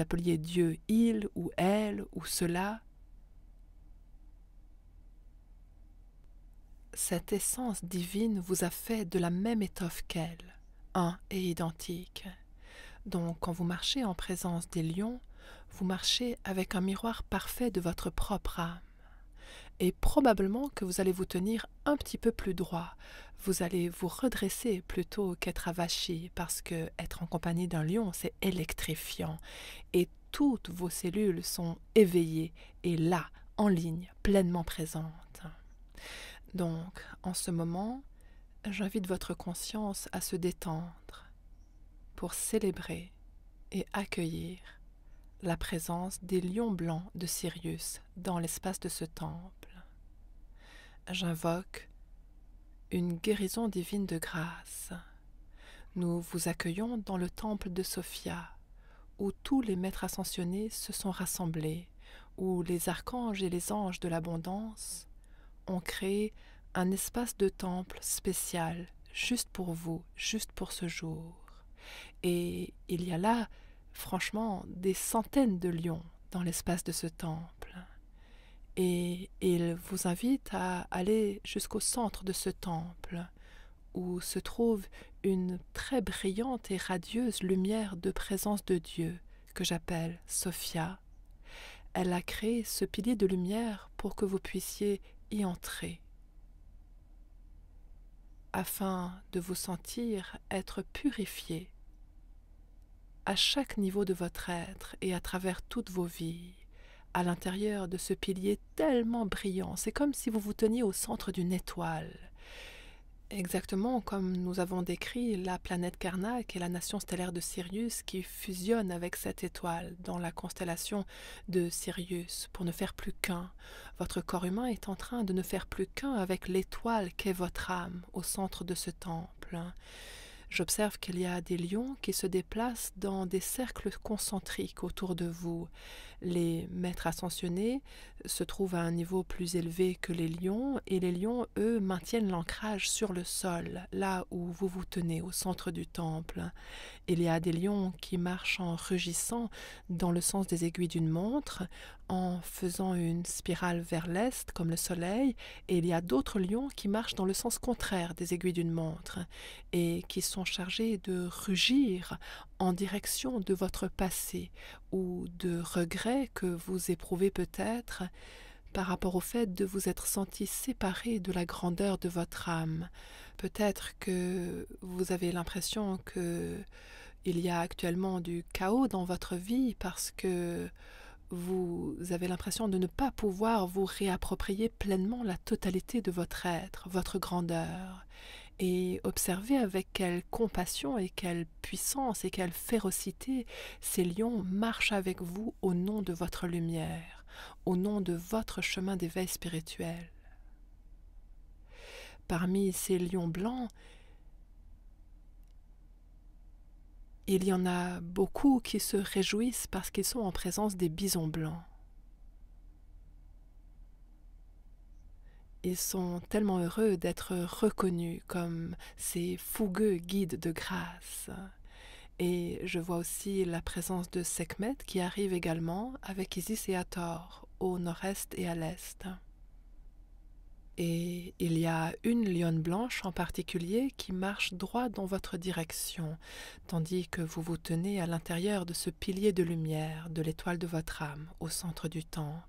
appeliez Dieu, il ou elle ou cela. Cette essence divine vous a fait de la même étoffe qu'elle, un et identique. Donc, quand vous marchez en présence des lions, vous marchez avec un miroir parfait de votre propre âme. Et probablement que vous allez vous tenir un petit peu plus droit. Vous allez vous redresser plutôt qu'être avachi, parce que être en compagnie d'un lion, c'est électrifiant. Et toutes vos cellules sont éveillées et là, en ligne, pleinement présentes. Donc, en ce moment, j'invite votre conscience à se détendre pour célébrer et accueillir la présence des lions blancs de Sirius dans l'espace de ce temple. J'invoque une guérison divine de grâce. Nous vous accueillons dans le temple de Sophia, où tous les maîtres ascensionnés se sont rassemblés, où les archanges et les anges de l'abondance ont créé un espace de temple spécial, juste pour vous, juste pour ce jour. Et il y a là, franchement, des centaines de lions dans l'espace de ce temple. Et il vous invite à aller jusqu'au centre de ce temple, où se trouve une très brillante et radieuse lumière de présence de Dieu, que j'appelle Sophia. Elle a créé ce pilier de lumière pour que vous puissiez y entrer, afin de vous sentir être purifié à chaque niveau de votre être et à travers toutes vos vies, à l'intérieur de ce pilier tellement brillant. C'est comme si vous vous teniez au centre d'une étoile. Exactement comme nous avons décrit la planète Karnak et la nation stellaire de Sirius qui fusionnent avec cette étoile dans la constellation de Sirius pour ne faire plus qu'un. Votre corps humain est en train de ne faire plus qu'un avec l'étoile qu'est votre âme au centre de ce temple. J'observe qu'il y a des lions qui se déplacent dans des cercles concentriques autour de vous. Les maîtres ascensionnés se trouvent à un niveau plus élevé que les lions, et les lions, eux, maintiennent l'ancrage sur le sol, là où vous vous tenez, au centre du temple. Il y a des lions qui marchent en rugissant dans le sens des aiguilles d'une montre, en faisant une spirale vers l'est comme le soleil, et il y a d'autres lions qui marchent dans le sens contraire des aiguilles d'une montre, et qui sont chargés de rugir en direction de votre passé ou de regrets que vous éprouvez peut-être par rapport au fait de vous être senti séparé de la grandeur de votre âme. Peut-être que vous avez l'impression que il y a actuellement du chaos dans votre vie parce que vous avez l'impression de ne pas pouvoir vous réapproprier pleinement la totalité de votre être, votre grandeur. Et observez avec quelle compassion et quelle puissance et quelle férocité ces lions marchent avec vous au nom de votre lumière, au nom de votre chemin d'éveil spirituel. Parmi ces lions blancs, il y en a beaucoup qui se réjouissent parce qu'ils sont en présence des bisons blancs. Ils sont tellement heureux d'être reconnus comme ces fougueux guides de grâce. Et je vois aussi la présence de Sekhmet qui arrive également avec Isis et Hathor au nord-est et à l'est. Et il y a une lionne blanche en particulier qui marche droit dans votre direction, tandis que vous vous tenez à l'intérieur de ce pilier de lumière, de l'étoile de votre âme, au centre du temple.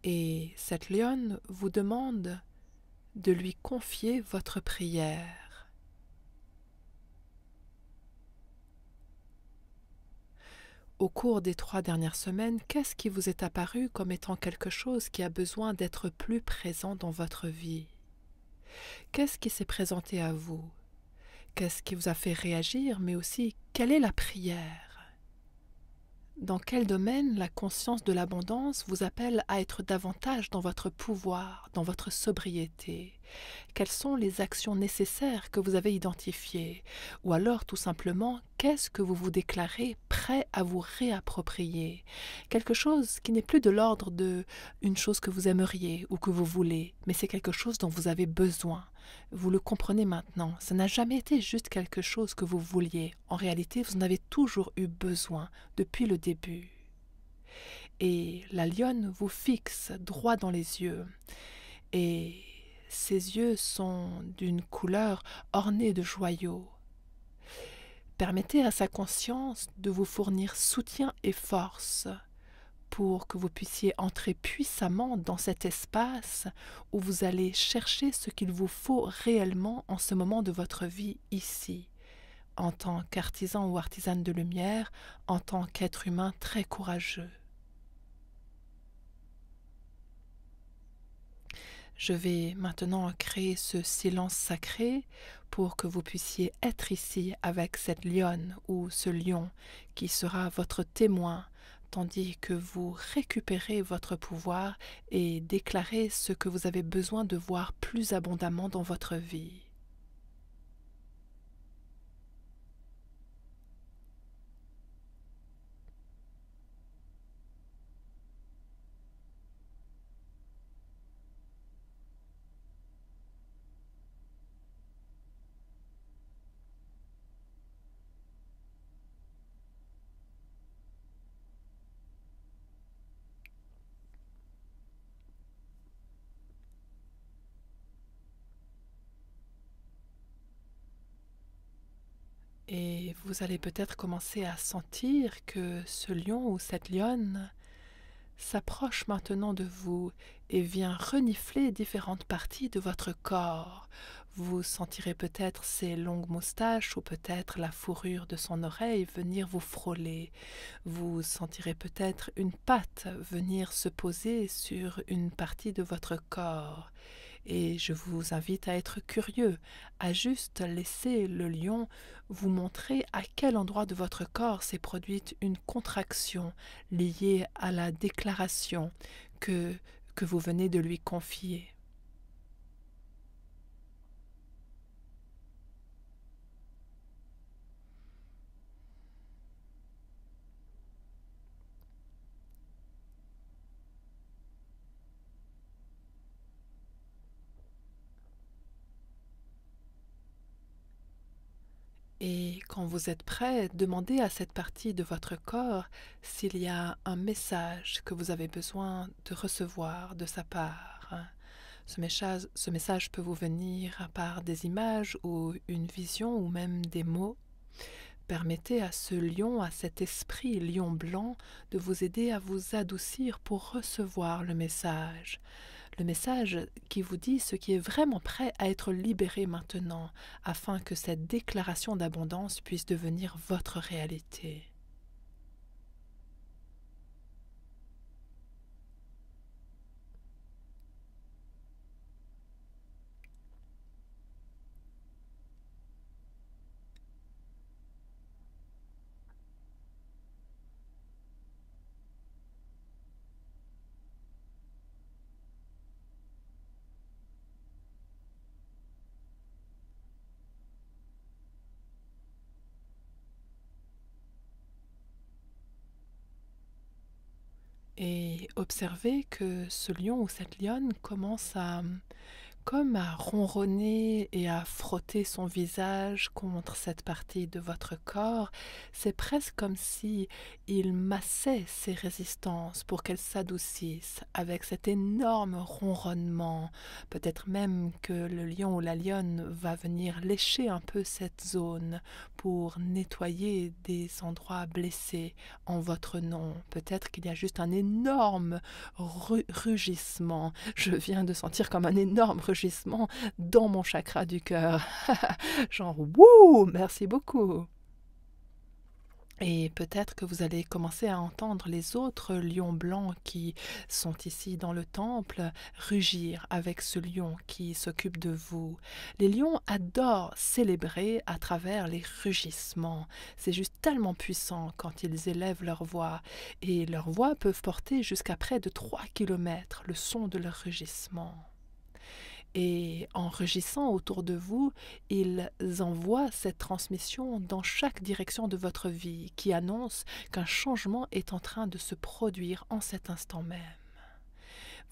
Et cette lionne vous demande de lui confier votre prière. Au cours des 3 dernières semaines, qu'est-ce qui vous est apparu comme étant quelque chose qui a besoin d'être plus présent dans votre vie? Qu'est-ce qui s'est présenté à vous? Qu'est-ce qui vous a fait réagir, mais aussi quelle est la prière? Dans quel domaine la conscience de l'abondance vous appelle à être davantage dans votre pouvoir, dans votre sobriété? Quelles sont les actions nécessaires que vous avez identifiées? Ou alors, tout simplement, qu'est-ce que vous vous déclarez prêt à vous réapproprier? Quelque chose qui n'est plus de l'ordre de une chose que vous aimeriez ou que vous voulez, mais c'est quelque chose dont vous avez besoin. Vous le comprenez maintenant, ça n'a jamais été juste quelque chose que vous vouliez. En réalité, vous en avez toujours eu besoin depuis le début. Et la lionne vous fixe droit dans les yeux. Et ses yeux sont d'une couleur ornée de joyaux. Permettez à sa conscience de vous fournir soutien et force pour que vous puissiez entrer puissamment dans cet espace où vous allez chercher ce qu'il vous faut réellement en ce moment de votre vie ici, en tant qu'artisan ou artisane de lumière, en tant qu'être humain très courageux. Je vais maintenant créer ce silence sacré pour que vous puissiez être ici avec cette lionne ou ce lion qui sera votre témoin, tandis que vous récupérez votre pouvoir et déclarez ce que vous avez besoin de voir plus abondamment dans votre vie. Et vous allez peut-être commencer à sentir que ce lion ou cette lionne s'approche maintenant de vous et vient renifler différentes parties de votre corps. Vous sentirez peut-être ses longues moustaches ou peut-être la fourrure de son oreille venir vous frôler. Vous sentirez peut-être une patte venir se poser sur une partie de votre corps. Et je vous invite à être curieux, à juste laisser le lion vous montrer à quel endroit de votre corps s'est produite une contraction liée à la déclaration que vous venez de lui confier. Et quand vous êtes prêt, demandez à cette partie de votre corps s'il y a un message que vous avez besoin de recevoir de sa part. Ce message peut vous venir par des images ou une vision ou même des mots. Permettez à ce lion, à cet esprit lion blanc, de vous aider à vous adoucir pour recevoir le message. Le message qui vous dit ce qui est vraiment prêt à être libéré maintenant, afin que cette déclaration d'abondance puisse devenir votre réalité. Et observez que ce lion ou cette lionne commence comme à ronronner et à frotter son visage contre cette partie de votre corps. C'est presque comme si il massait ses résistances pour qu'elles s'adoucissent avec cet énorme ronronnement. Peut-être même que le lion ou la lionne va venir lécher un peu cette zone pour nettoyer des endroits blessés en votre nom. Peut-être qu'il y a juste un énorme rugissement. Je viens de sentir comme un énorme rugissement dans mon chakra du cœur. Genre, wouh, merci beaucoup. Et peut-être que vous allez commencer à entendre les autres lions blancs qui sont ici dans le temple rugir avec ce lion qui s'occupe de vous. Les lions adorent célébrer à travers les rugissements. C'est juste tellement puissant quand ils élèvent leur voix. Et leurs voix peuvent porter jusqu'à près de 3 kilomètres le son de leur rugissement. Et en rugissant autour de vous, ils envoient cette transmission dans chaque direction de votre vie qui annonce qu'un changement est en train de se produire en cet instant même.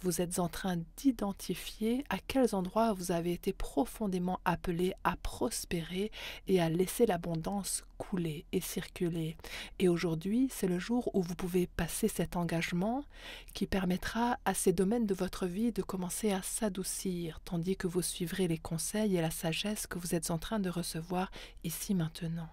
Vous êtes en train d'identifier à quels endroits vous avez été profondément appelé à prospérer et à laisser l'abondance couler et circuler. Et aujourd'hui, c'est le jour où vous pouvez passer cet engagement qui permettra à ces domaines de votre vie de commencer à s'adoucir, tandis que vous suivrez les conseils et la sagesse que vous êtes en train de recevoir ici maintenant.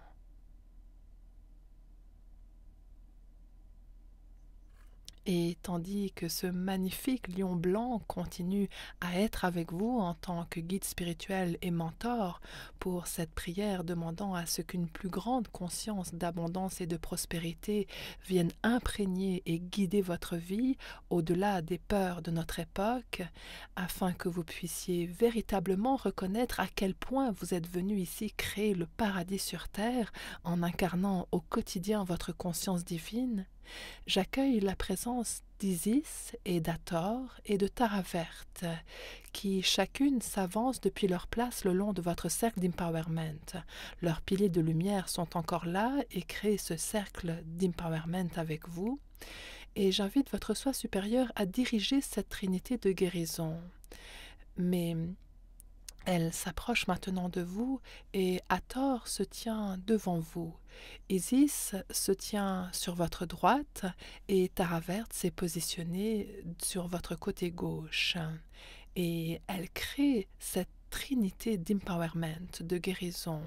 Et tandis que ce magnifique lion blanc continue à être avec vous en tant que guide spirituel et mentor pour cette prière demandant à ce qu'une plus grande conscience d'abondance et de prospérité vienne imprégner et guider votre vie au-delà des peurs de notre époque, afin que vous puissiez véritablement reconnaître à quel point vous êtes venu ici créer le paradis sur terre en incarnant au quotidien votre conscience divine. J'accueille la présence d'Isis et d'Hathor et de Tara Verte, qui chacune s'avance depuis leur place le long de votre cercle d'empowerment. Leurs piliers de lumière sont encore là et créent ce cercle d'empowerment avec vous. Et j'invite votre soi supérieur à diriger cette trinité de guérison. Mais elle s'approche maintenant de vous et Hathor se tient devant vous. Isis se tient sur votre droite et Tara Verte s'est positionnée sur votre côté gauche. Et elle crée cette trinité d'empowerment, de guérison.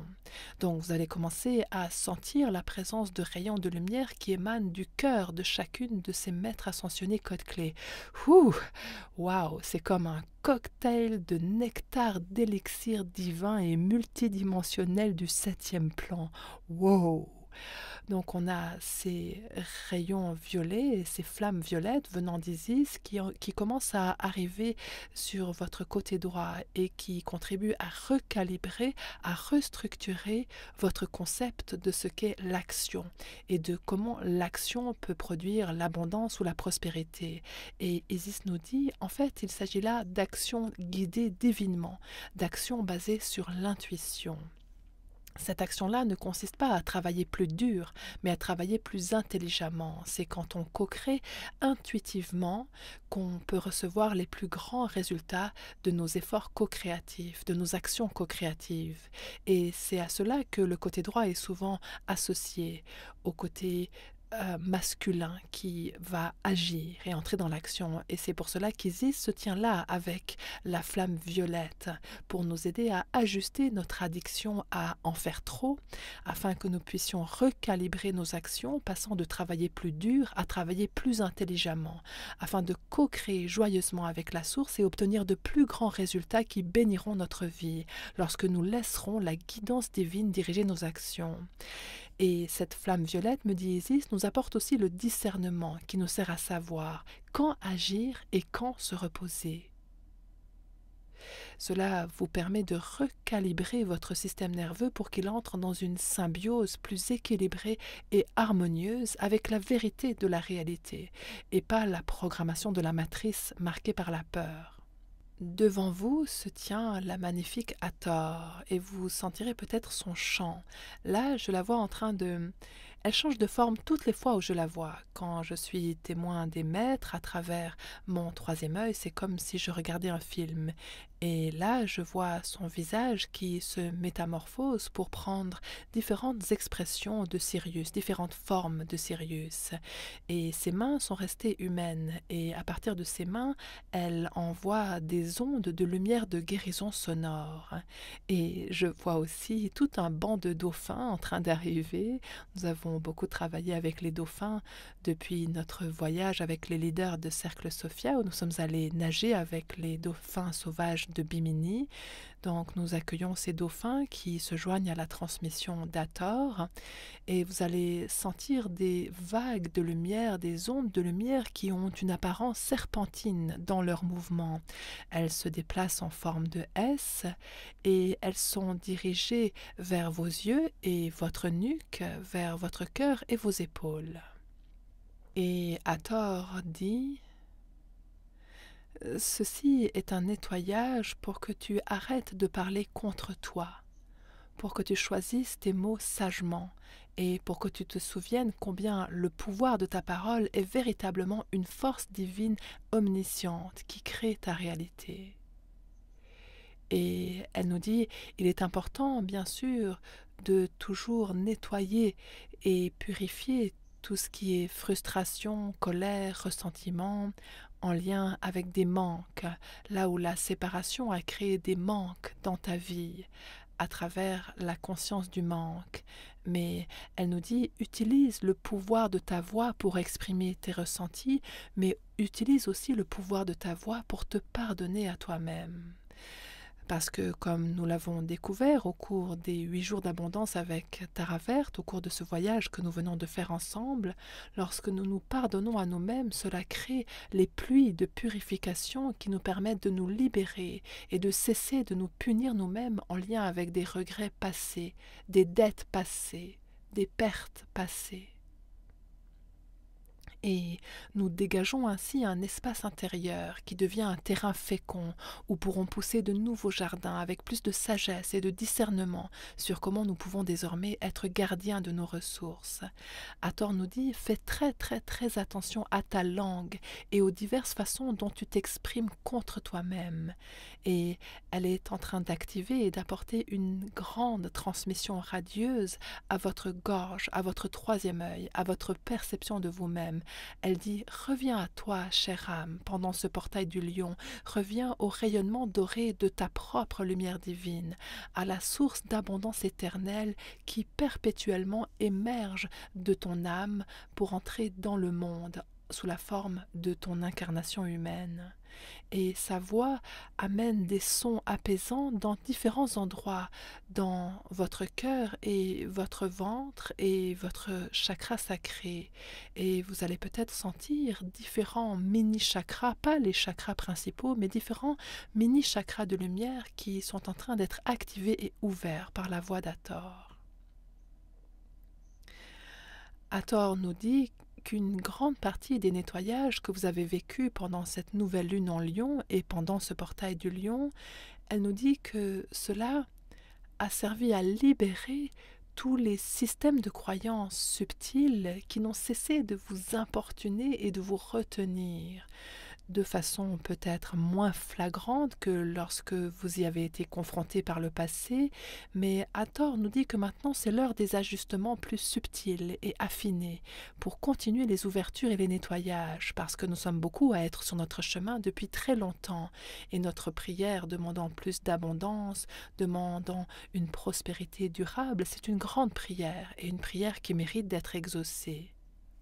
Donc vous allez commencer à sentir la présence de rayons de lumière qui émanent du cœur de chacune de ces maîtres ascensionnés code-clés. Ouh, waouh, c'est comme un cocktail de nectar d'élixir divin et multidimensionnel du 7e plan. Wow! Donc on a ces rayons violets, ces flammes violettes venant d'Isis qui commencent à arriver sur votre côté droit et qui contribuent à recalibrer, à restructurer votre concept de ce qu'est l'action et de comment l'action peut produire l'abondance ou la prospérité. Et Isis nous dit, en fait, il s'agit là d'actions guidées divinement, d'actions basées sur l'intuition. Cette action-là ne consiste pas à travailler plus dur, mais à travailler plus intelligemment. C'est quand on co-crée intuitivement qu'on peut recevoir les plus grands résultats de nos efforts co-créatifs, de nos actions co-créatives. Et c'est à cela que le côté droit est souvent associé au côté masculin qui va agir et entrer dans l'action. Et c'est pour cela qu'Isis se tient là avec la flamme violette pour nous aider à ajuster notre addiction à en faire trop afin que nous puissions recalibrer nos actions, passant de travailler plus dur à travailler plus intelligemment, afin de co-créer joyeusement avec la source et obtenir de plus grands résultats qui béniront notre vie lorsque nous laisserons la guidance divine diriger nos actions. Et cette flamme violette, me dit Isis, nous apporte aussi le discernement qui nous sert à savoir quand agir et quand se reposer. Cela vous permet de recalibrer votre système nerveux pour qu'il entre dans une symbiose plus équilibrée et harmonieuse avec la vérité de la réalité et pas la programmation de la matrice marquée par la peur. Devant vous se tient la magnifique Hathor et vous sentirez peut-être son chant. Là, je la vois en train de... Elle change de forme toutes les fois où je la vois. Quand je suis témoin des maîtres à travers mon 3e œil, c'est comme si je regardais un film. Et là, je vois son visage qui se métamorphose pour prendre différentes expressions de Sirius, différentes formes de Sirius. Et ses mains sont restées humaines. Et à partir de ses mains, elle envoie des ondes de lumière de guérison sonore. Et je vois aussi tout un banc de dauphins en train d'arriver. Nous avons beaucoup travaillé avec les dauphins depuis notre voyage avec les leaders de Cercle Sophia, où nous sommes allés nager avec les dauphins sauvages de Bimini. Donc nous accueillons ces dauphins qui se joignent à la transmission d'Hathor et vous allez sentir des vagues de lumière, des ondes de lumière qui ont une apparence serpentine dans leur mouvement. Elles se déplacent en forme de S et elles sont dirigées vers vos yeux et votre nuque, vers votre cœur et vos épaules. Et Hathor dit... Ceci est un nettoyage pour que tu arrêtes de parler contre toi, pour que tu choisisses tes mots sagement et pour que tu te souviennes combien le pouvoir de ta parole est véritablement une force divine omnisciente qui crée ta réalité. Et elle nous dit, il est important, bien sûr, de toujours nettoyer et purifier tout ce qui est frustration, colère, ressentiment, en lien avec des manques, là où la séparation a créé des manques dans ta vie, à travers la conscience du manque. Mais elle nous dit, utilise le pouvoir de ta voix pour exprimer tes ressentis, mais utilise aussi le pouvoir de ta voix pour te pardonner à toi-même. Parce que, comme nous l'avons découvert au cours des 8 jours d'abondance avec Tara Verte, au cours de ce voyage que nous venons de faire ensemble, lorsque nous nous pardonnons à nous-mêmes, cela crée les pluies de purification qui nous permettent de nous libérer et de cesser de nous punir nous-mêmes en lien avec des regrets passés, des dettes passées, des pertes passées. Et nous dégageons ainsi un espace intérieur qui devient un terrain fécond où pourront pousser de nouveaux jardins avec plus de sagesse et de discernement sur comment nous pouvons désormais être gardiens de nos ressources. Hathor nous dit, fais très attention à ta langue et aux diverses façons dont tu t'exprimes contre toi-même. Et elle est en train d'activer et d'apporter une grande transmission radieuse à votre gorge, à votre 3e œil, à votre perception de vous-même, Elle dit: reviens à toi, chère âme, pendant ce portail du lion, reviens au rayonnement doré de ta propre lumière divine, à la source d'abondance éternelle qui perpétuellement émerge de ton âme pour entrer dans le monde sous la forme de ton incarnation humaine. Et sa voix amène des sons apaisants dans différents endroits, dans votre cœur et votre ventre et votre chakra sacré. Et vous allez peut-être sentir différents mini-chakras, pas les chakras principaux, mais différents mini-chakras de lumière qui sont en train d'être activés et ouverts par la voix d'Hathor. Hathor nous dit qu'une grande partie des nettoyages que vous avez vécus pendant cette nouvelle lune en lion et pendant ce portail du lion, elle nous dit que cela a servi à libérer tous les systèmes de croyances subtils qui n'ont cessé de vous importuner et de vous retenir, de façon peut-être moins flagrante que lorsque vous y avez été confronté par le passé, mais Hathor nous dit que maintenant c'est l'heure des ajustements plus subtils et affinés pour continuer les ouvertures et les nettoyages, parce que nous sommes beaucoup à être sur notre chemin depuis très longtemps, et notre prière demandant plus d'abondance, demandant une prospérité durable, c'est une grande prière, et une prière qui mérite d'être exaucée.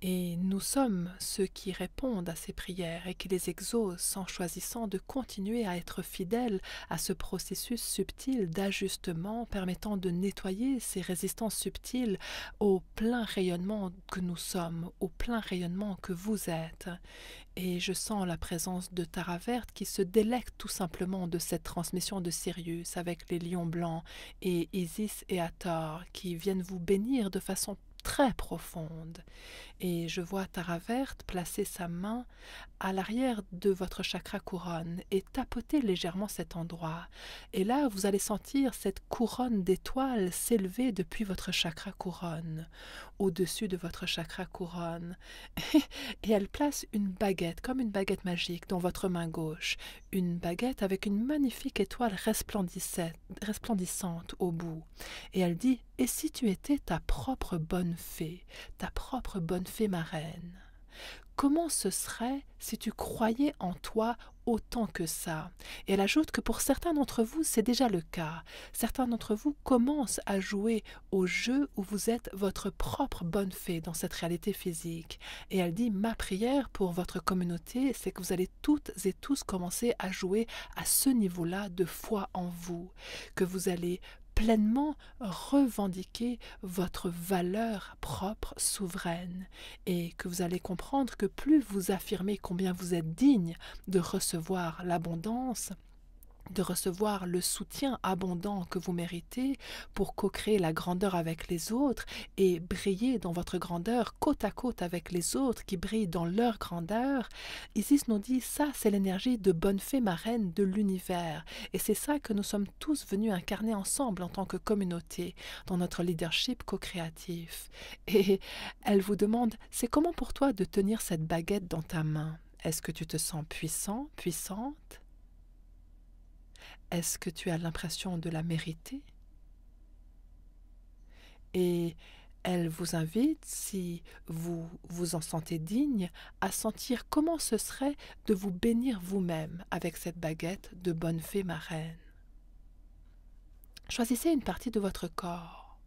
Et nous sommes ceux qui répondent à ces prières et qui les exaucent en choisissant de continuer à être fidèles à ce processus subtil d'ajustement permettant de nettoyer ces résistances subtiles au plein rayonnement que nous sommes, au plein rayonnement que vous êtes. Et je sens la présence de Tara Verte qui se délecte tout simplement de cette transmission de Sirius avec les lions blancs et Isis et Hathor qui viennent vous bénir de façon très profonde. Et je vois Tara Verte placer sa main à l'arrière de votre chakra couronne et tapoter légèrement cet endroit. Et là, vous allez sentir cette couronne d'étoiles s'élever depuis votre chakra couronne, au-dessus de votre chakra couronne. Et elle place une baguette, comme une baguette magique, dans votre main gauche. Une baguette avec une magnifique étoile resplendissante au bout. Et elle dit: « Et si tu étais ta propre bonne fée, ta propre bonne fée marraine, comment ce serait si tu croyais en toi autant que ça ?» Et elle ajoute que pour certains d'entre vous, c'est déjà le cas. Certains d'entre vous commencent à jouer au jeu où vous êtes votre propre bonne fée dans cette réalité physique. Et elle dit: ma prière pour votre communauté, c'est que vous allez toutes et tous commencer à jouer à ce niveau-là de foi en vous, que vous allez pleinement revendiquer votre valeur propre, souveraine, et que vous allez comprendre que plus vous affirmez combien vous êtes digne de recevoir l'abondance, de recevoir le soutien abondant que vous méritez pour co-créer la grandeur avec les autres et briller dans votre grandeur côte à côte avec les autres qui brillent dans leur grandeur. Isis nous dit: ça, c'est l'énergie de bonne fée marraine de l'univers, et c'est ça que nous sommes tous venus incarner ensemble en tant que communauté dans notre leadership co-créatif. Et elle vous demande: c'est comment pour toi de tenir cette baguette dans ta main? Est-ce que tu te sens puissant, puissante? Est-ce que tu as l'impression de la mériter? Et elle vous invite, si vous vous en sentez digne, à sentir comment ce serait de vous bénir vous-même avec cette baguette de bonne fée marraine. Choisissez une partie de votre corps,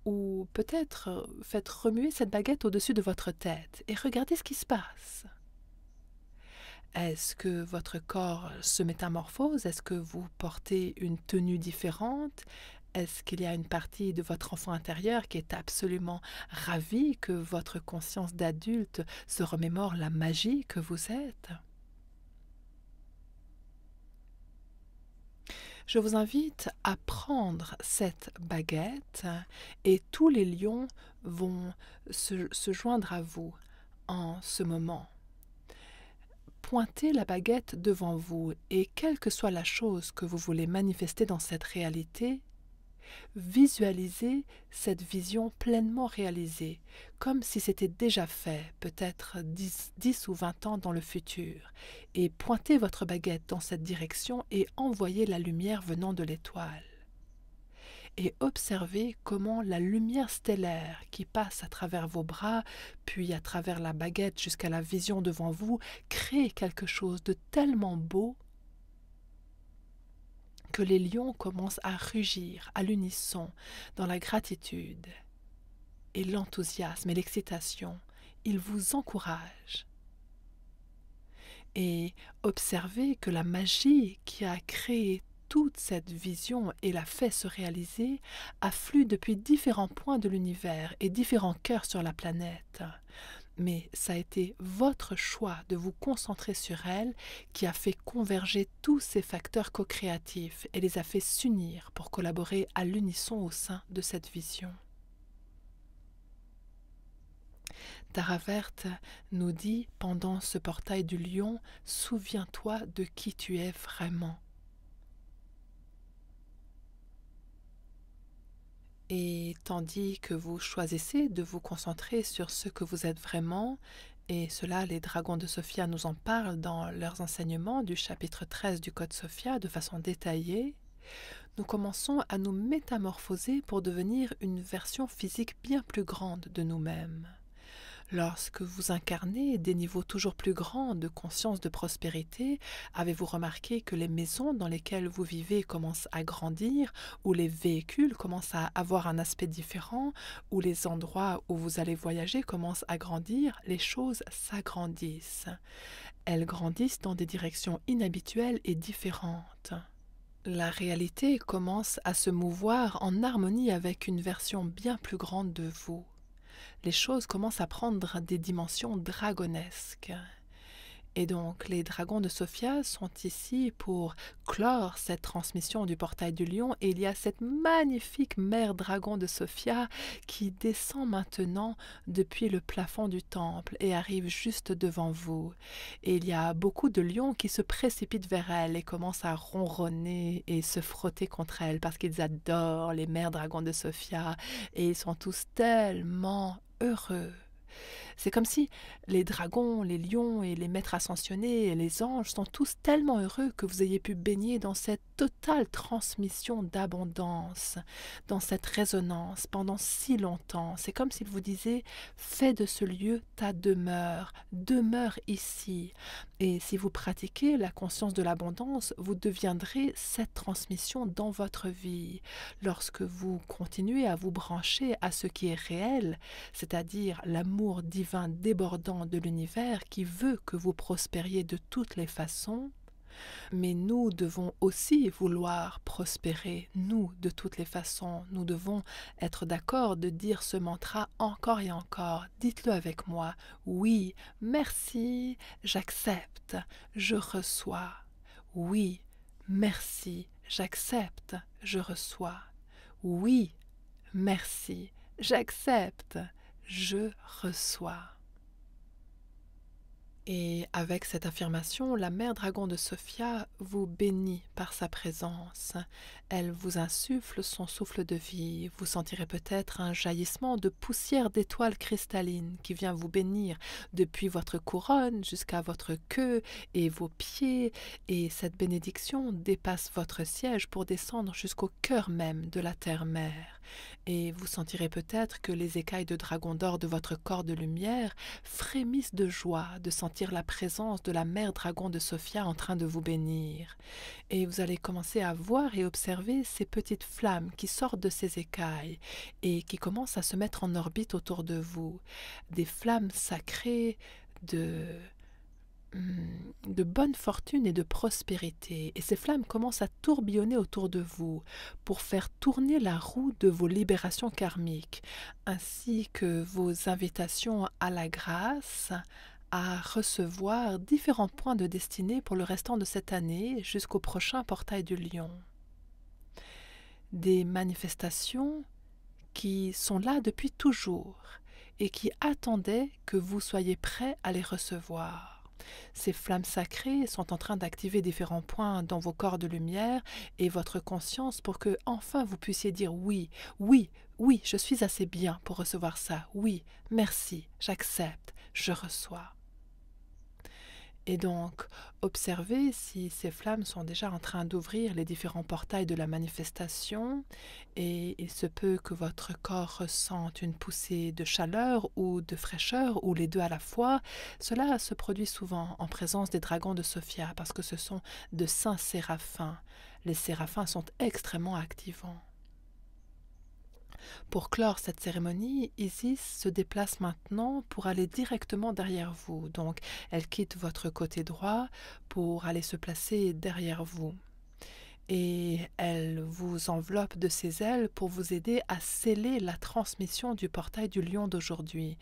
ou peut-être faites remuer cette baguette au-dessus de votre tête et regardez ce qui se passe. Est-ce que votre corps se métamorphose? Est-ce que vous portez une tenue différente? Est-ce qu'il y a une partie de votre enfant intérieur qui est absolument ravie que votre conscience d'adulte se remémore la magie que vous êtes? Je vous invite à prendre cette baguette et tous les lions vont se joindre à vous en ce moment. Pointez la baguette devant vous et quelle que soit la chose que vous voulez manifester dans cette réalité, visualisez cette vision pleinement réalisée, comme si c'était déjà fait, peut-être 10 ou 20 ans dans le futur, et pointez votre baguette dans cette direction et envoyez la lumière venant de l'étoile. et observez comment la lumière stellaire qui passe à travers vos bras, puis à travers la baguette jusqu'à la vision devant vous, crée quelque chose de tellement beau que les lions commencent à rugir à l'unisson dans la gratitude et l'enthousiasme et l'excitation. Ils vous encouragent. Et observez que la magie qui a créé toute cette vision et l'a fait se réaliser afflue depuis différents points de l'univers et différents cœurs sur la planète. Mais ça a été votre choix de vous concentrer sur elle qui a fait converger tous ces facteurs co-créatifs et les a fait s'unir pour collaborer à l'unisson au sein de cette vision. Tara Verte nous dit pendant ce portail du lion, souviens-toi de qui tu es vraiment. Et tandis que vous choisissez de vous concentrer sur ce que vous êtes vraiment, et cela les dragons de Sophia nous en parlent dans leurs enseignements du chapitre 13 du Code Sophia de façon détaillée, nous commençons à nous métamorphoser pour devenir une version physique bien plus grande de nous-mêmes. Lorsque vous incarnez des niveaux toujours plus grands de conscience de prospérité, avez-vous remarqué que les maisons dans lesquelles vous vivez commencent à grandir, ou les véhicules commencent à avoir un aspect différent, ou les endroits où vous allez voyager commencent à grandir, les choses s'agrandissent. Elles grandissent dans des directions inhabituelles et différentes. La réalité commence à se mouvoir en harmonie avec une version bien plus grande de vous. Les choses commencent à prendre des dimensions dragonesques. Et donc, les dragons de Sophia sont ici pour clore cette transmission du portail du lion. Et il y a cette magnifique mère dragon de Sophia qui descend maintenant depuis le plafond du temple et arrive juste devant vous. Et il y a beaucoup de lions qui se précipitent vers elle et commencent à ronronner et se frotter contre elle parce qu'ils adorent les mères dragons de Sophia et ils sont tous tellement heureux. C'est comme si les dragons, les lions et les maîtres ascensionnés et les anges sont tous tellement heureux que vous ayez pu baigner dans cette totale transmission d'abondance, dans cette résonance pendant si longtemps. C'est comme s'ils vous disaient « Fais de ce lieu ta demeure, demeure ici ». Et si vous pratiquez la conscience de l'abondance, vous deviendrez cette transmission dans votre vie. Lorsque vous continuez à vous brancher à ce qui est réel, c'est-à-dire l'amour divin débordant de l'univers qui veut que vous prospériez de toutes les façons, mais nous devons aussi vouloir prospérer, nous, de toutes les façons. Nous devons être d'accord de dire ce mantra encore et encore. Dites-le avec moi. Oui, merci, j'accepte, je reçois. Oui, merci, j'accepte, je reçois. Oui, merci, j'accepte, je reçois. Et avec cette affirmation, la mère dragon de Sophia vous bénit par sa présence. Elle vous insuffle son souffle de vie. Vous sentirez peut-être un jaillissement de poussière d'étoiles cristallines qui vient vous bénir depuis votre couronne jusqu'à votre queue et vos pieds. Et cette bénédiction dépasse votre siège pour descendre jusqu'au cœur même de la terre-mère. Et vous sentirez peut-être que les écailles de dragon d'or de votre corps de lumière frémissent de joie de sentir la présence de la mère dragon de Sophia en train de vous bénir. Et vous allez commencer à voir et observer ces petites flammes qui sortent de ces écailles et qui commencent à se mettre en orbite autour de vous. Des flammes sacrées de bonne fortune et de prospérité, et ces flammes commencent à tourbillonner autour de vous pour faire tourner la roue de vos libérations karmiques, ainsi que vos invitations à la grâce, à recevoir différents points de destinée pour le restant de cette année jusqu'au prochain portail du lion. Des manifestations qui sont là depuis toujours et qui attendaient que vous soyez prêts à les recevoir. Ces flammes sacrées sont en train d'activer différents points dans vos corps de lumière et votre conscience pour que enfin vous puissiez dire oui, oui, oui, je suis assez bien pour recevoir ça. Oui, merci, j'accepte, je reçois. Et donc, observez si ces flammes sont déjà en train d'ouvrir les différents portails de la manifestation et il se peut que votre corps ressente une poussée de chaleur ou de fraîcheur ou les deux à la fois. Cela se produit souvent en présence des dragons de Sophia parce que ce sont de saints séraphins. Les séraphins sont extrêmement activants. Pour clore cette cérémonie, Isis se déplace maintenant pour aller directement derrière vous. Donc, elle quitte votre côté droit pour aller se placer derrière vous. Et elle vous enveloppe de ses ailes pour vous aider à sceller la transmission du portail du lion d'aujourd'hui,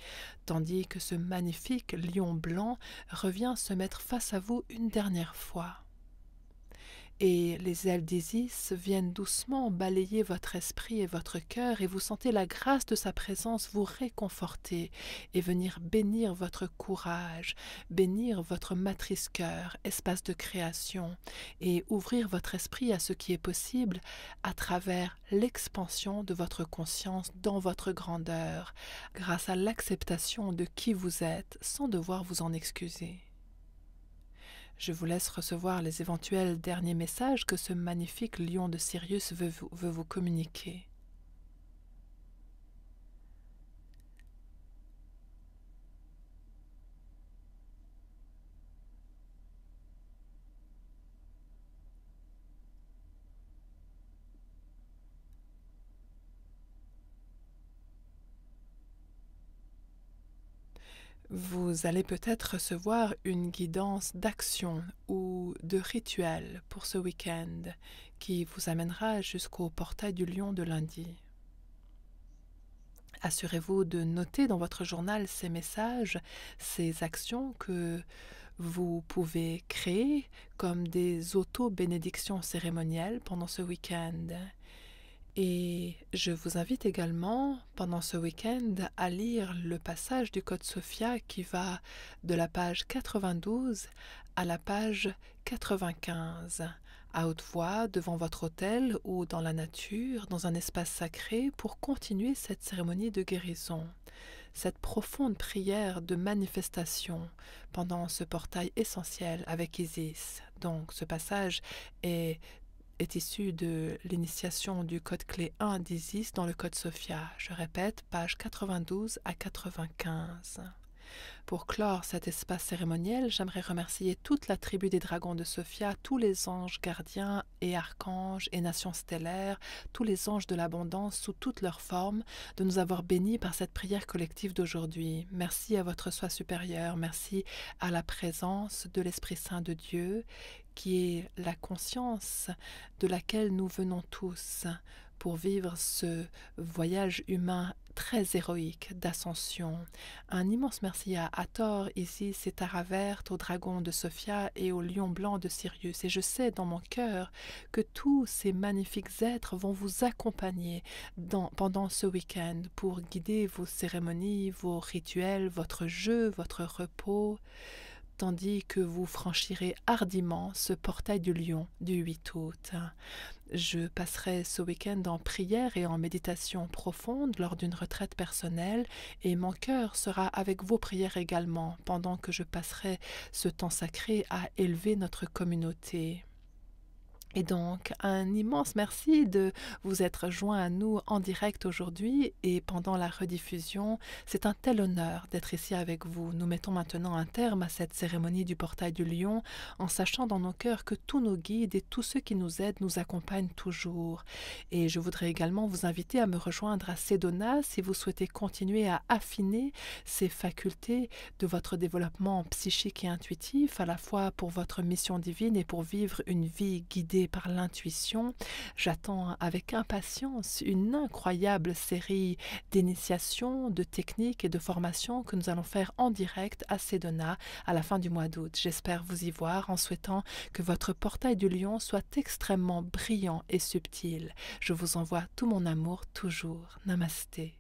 tandis que ce magnifique lion blanc revient se mettre face à vous une dernière fois. Et les ailes d'Isis viennent doucement balayer votre esprit et votre cœur et vous sentez la grâce de sa présence vous réconforter et venir bénir votre courage, bénir votre matrice-cœur, espace de création et ouvrir votre esprit à ce qui est possible à travers l'expansion de votre conscience dans votre grandeur, grâce à l'acceptation de qui vous êtes sans devoir vous en excuser. Je vous laisse recevoir les éventuels derniers messages que ce magnifique lion de Sirius veut vous communiquer. Vous allez peut-être recevoir une guidance d'action ou de rituel pour ce week-end qui vous amènera jusqu'au portail du lion de lundi. Assurez-vous de noter dans votre journal ces messages, ces actions que vous pouvez créer comme des auto-bénédictions cérémonielles pendant ce week-end. Et je vous invite également, pendant ce week-end, à lire le passage du Code Sophia qui va de la page 92 à la page 95, à haute voix, devant votre autel ou dans la nature, dans un espace sacré, pour continuer cette cérémonie de guérison, cette profonde prière de manifestation pendant ce portail essentiel avec Isis. Donc, ce passage est issu de l'initiation du code clé 1 d'Isis dans le code Sophia. Je répète, page 92 à 95. Pour clore cet espace cérémoniel, j'aimerais remercier toute la tribu des dragons de Sophia, tous les anges gardiens et archanges et nations stellaires, tous les anges de l'abondance sous toutes leurs formes, de nous avoir bénis par cette prière collective d'aujourd'hui. Merci à votre soi supérieur, merci à la présence de l'Esprit Saint de Dieu, qui est la conscience de laquelle nous venons tous pour vivre ce voyage humain très héroïque d'ascension. Un immense merci à Hathor, Isis et Taravert, au dragon de Sophia et au lion blanc de Sirius. Et je sais dans mon cœur que tous ces magnifiques êtres vont vous accompagner pendant ce week-end pour guider vos cérémonies, vos rituels, votre jeu, votre repos, tandis que vous franchirez hardiment ce portail du lion du 8 août. Je passerai ce week-end en prière et en méditation profonde lors d'une retraite personnelle et mon cœur sera avec vos prières également pendant que je passerai ce temps sacré à élever notre communauté. Et donc, un immense merci de vous être joint à nous en direct aujourd'hui et pendant la rediffusion. C'est un tel honneur d'être ici avec vous. Nous mettons maintenant un terme à cette cérémonie du portail du lion en sachant dans nos cœurs que tous nos guides et tous ceux qui nous aident nous accompagnent toujours. Et je voudrais également vous inviter à me rejoindre à Sedona si vous souhaitez continuer à affiner ces facultés de votre développement psychique et intuitif, à la fois pour votre mission divine et pour vivre une vie guidée par l'intuition. J'attends avec impatience une incroyable série d'initiations, de techniques et de formations que nous allons faire en direct à Sedona à la fin du mois d'août. J'espère vous y voir en souhaitant que votre portail du lion soit extrêmement brillant et subtil. Je vous envoie tout mon amour toujours. Namasté.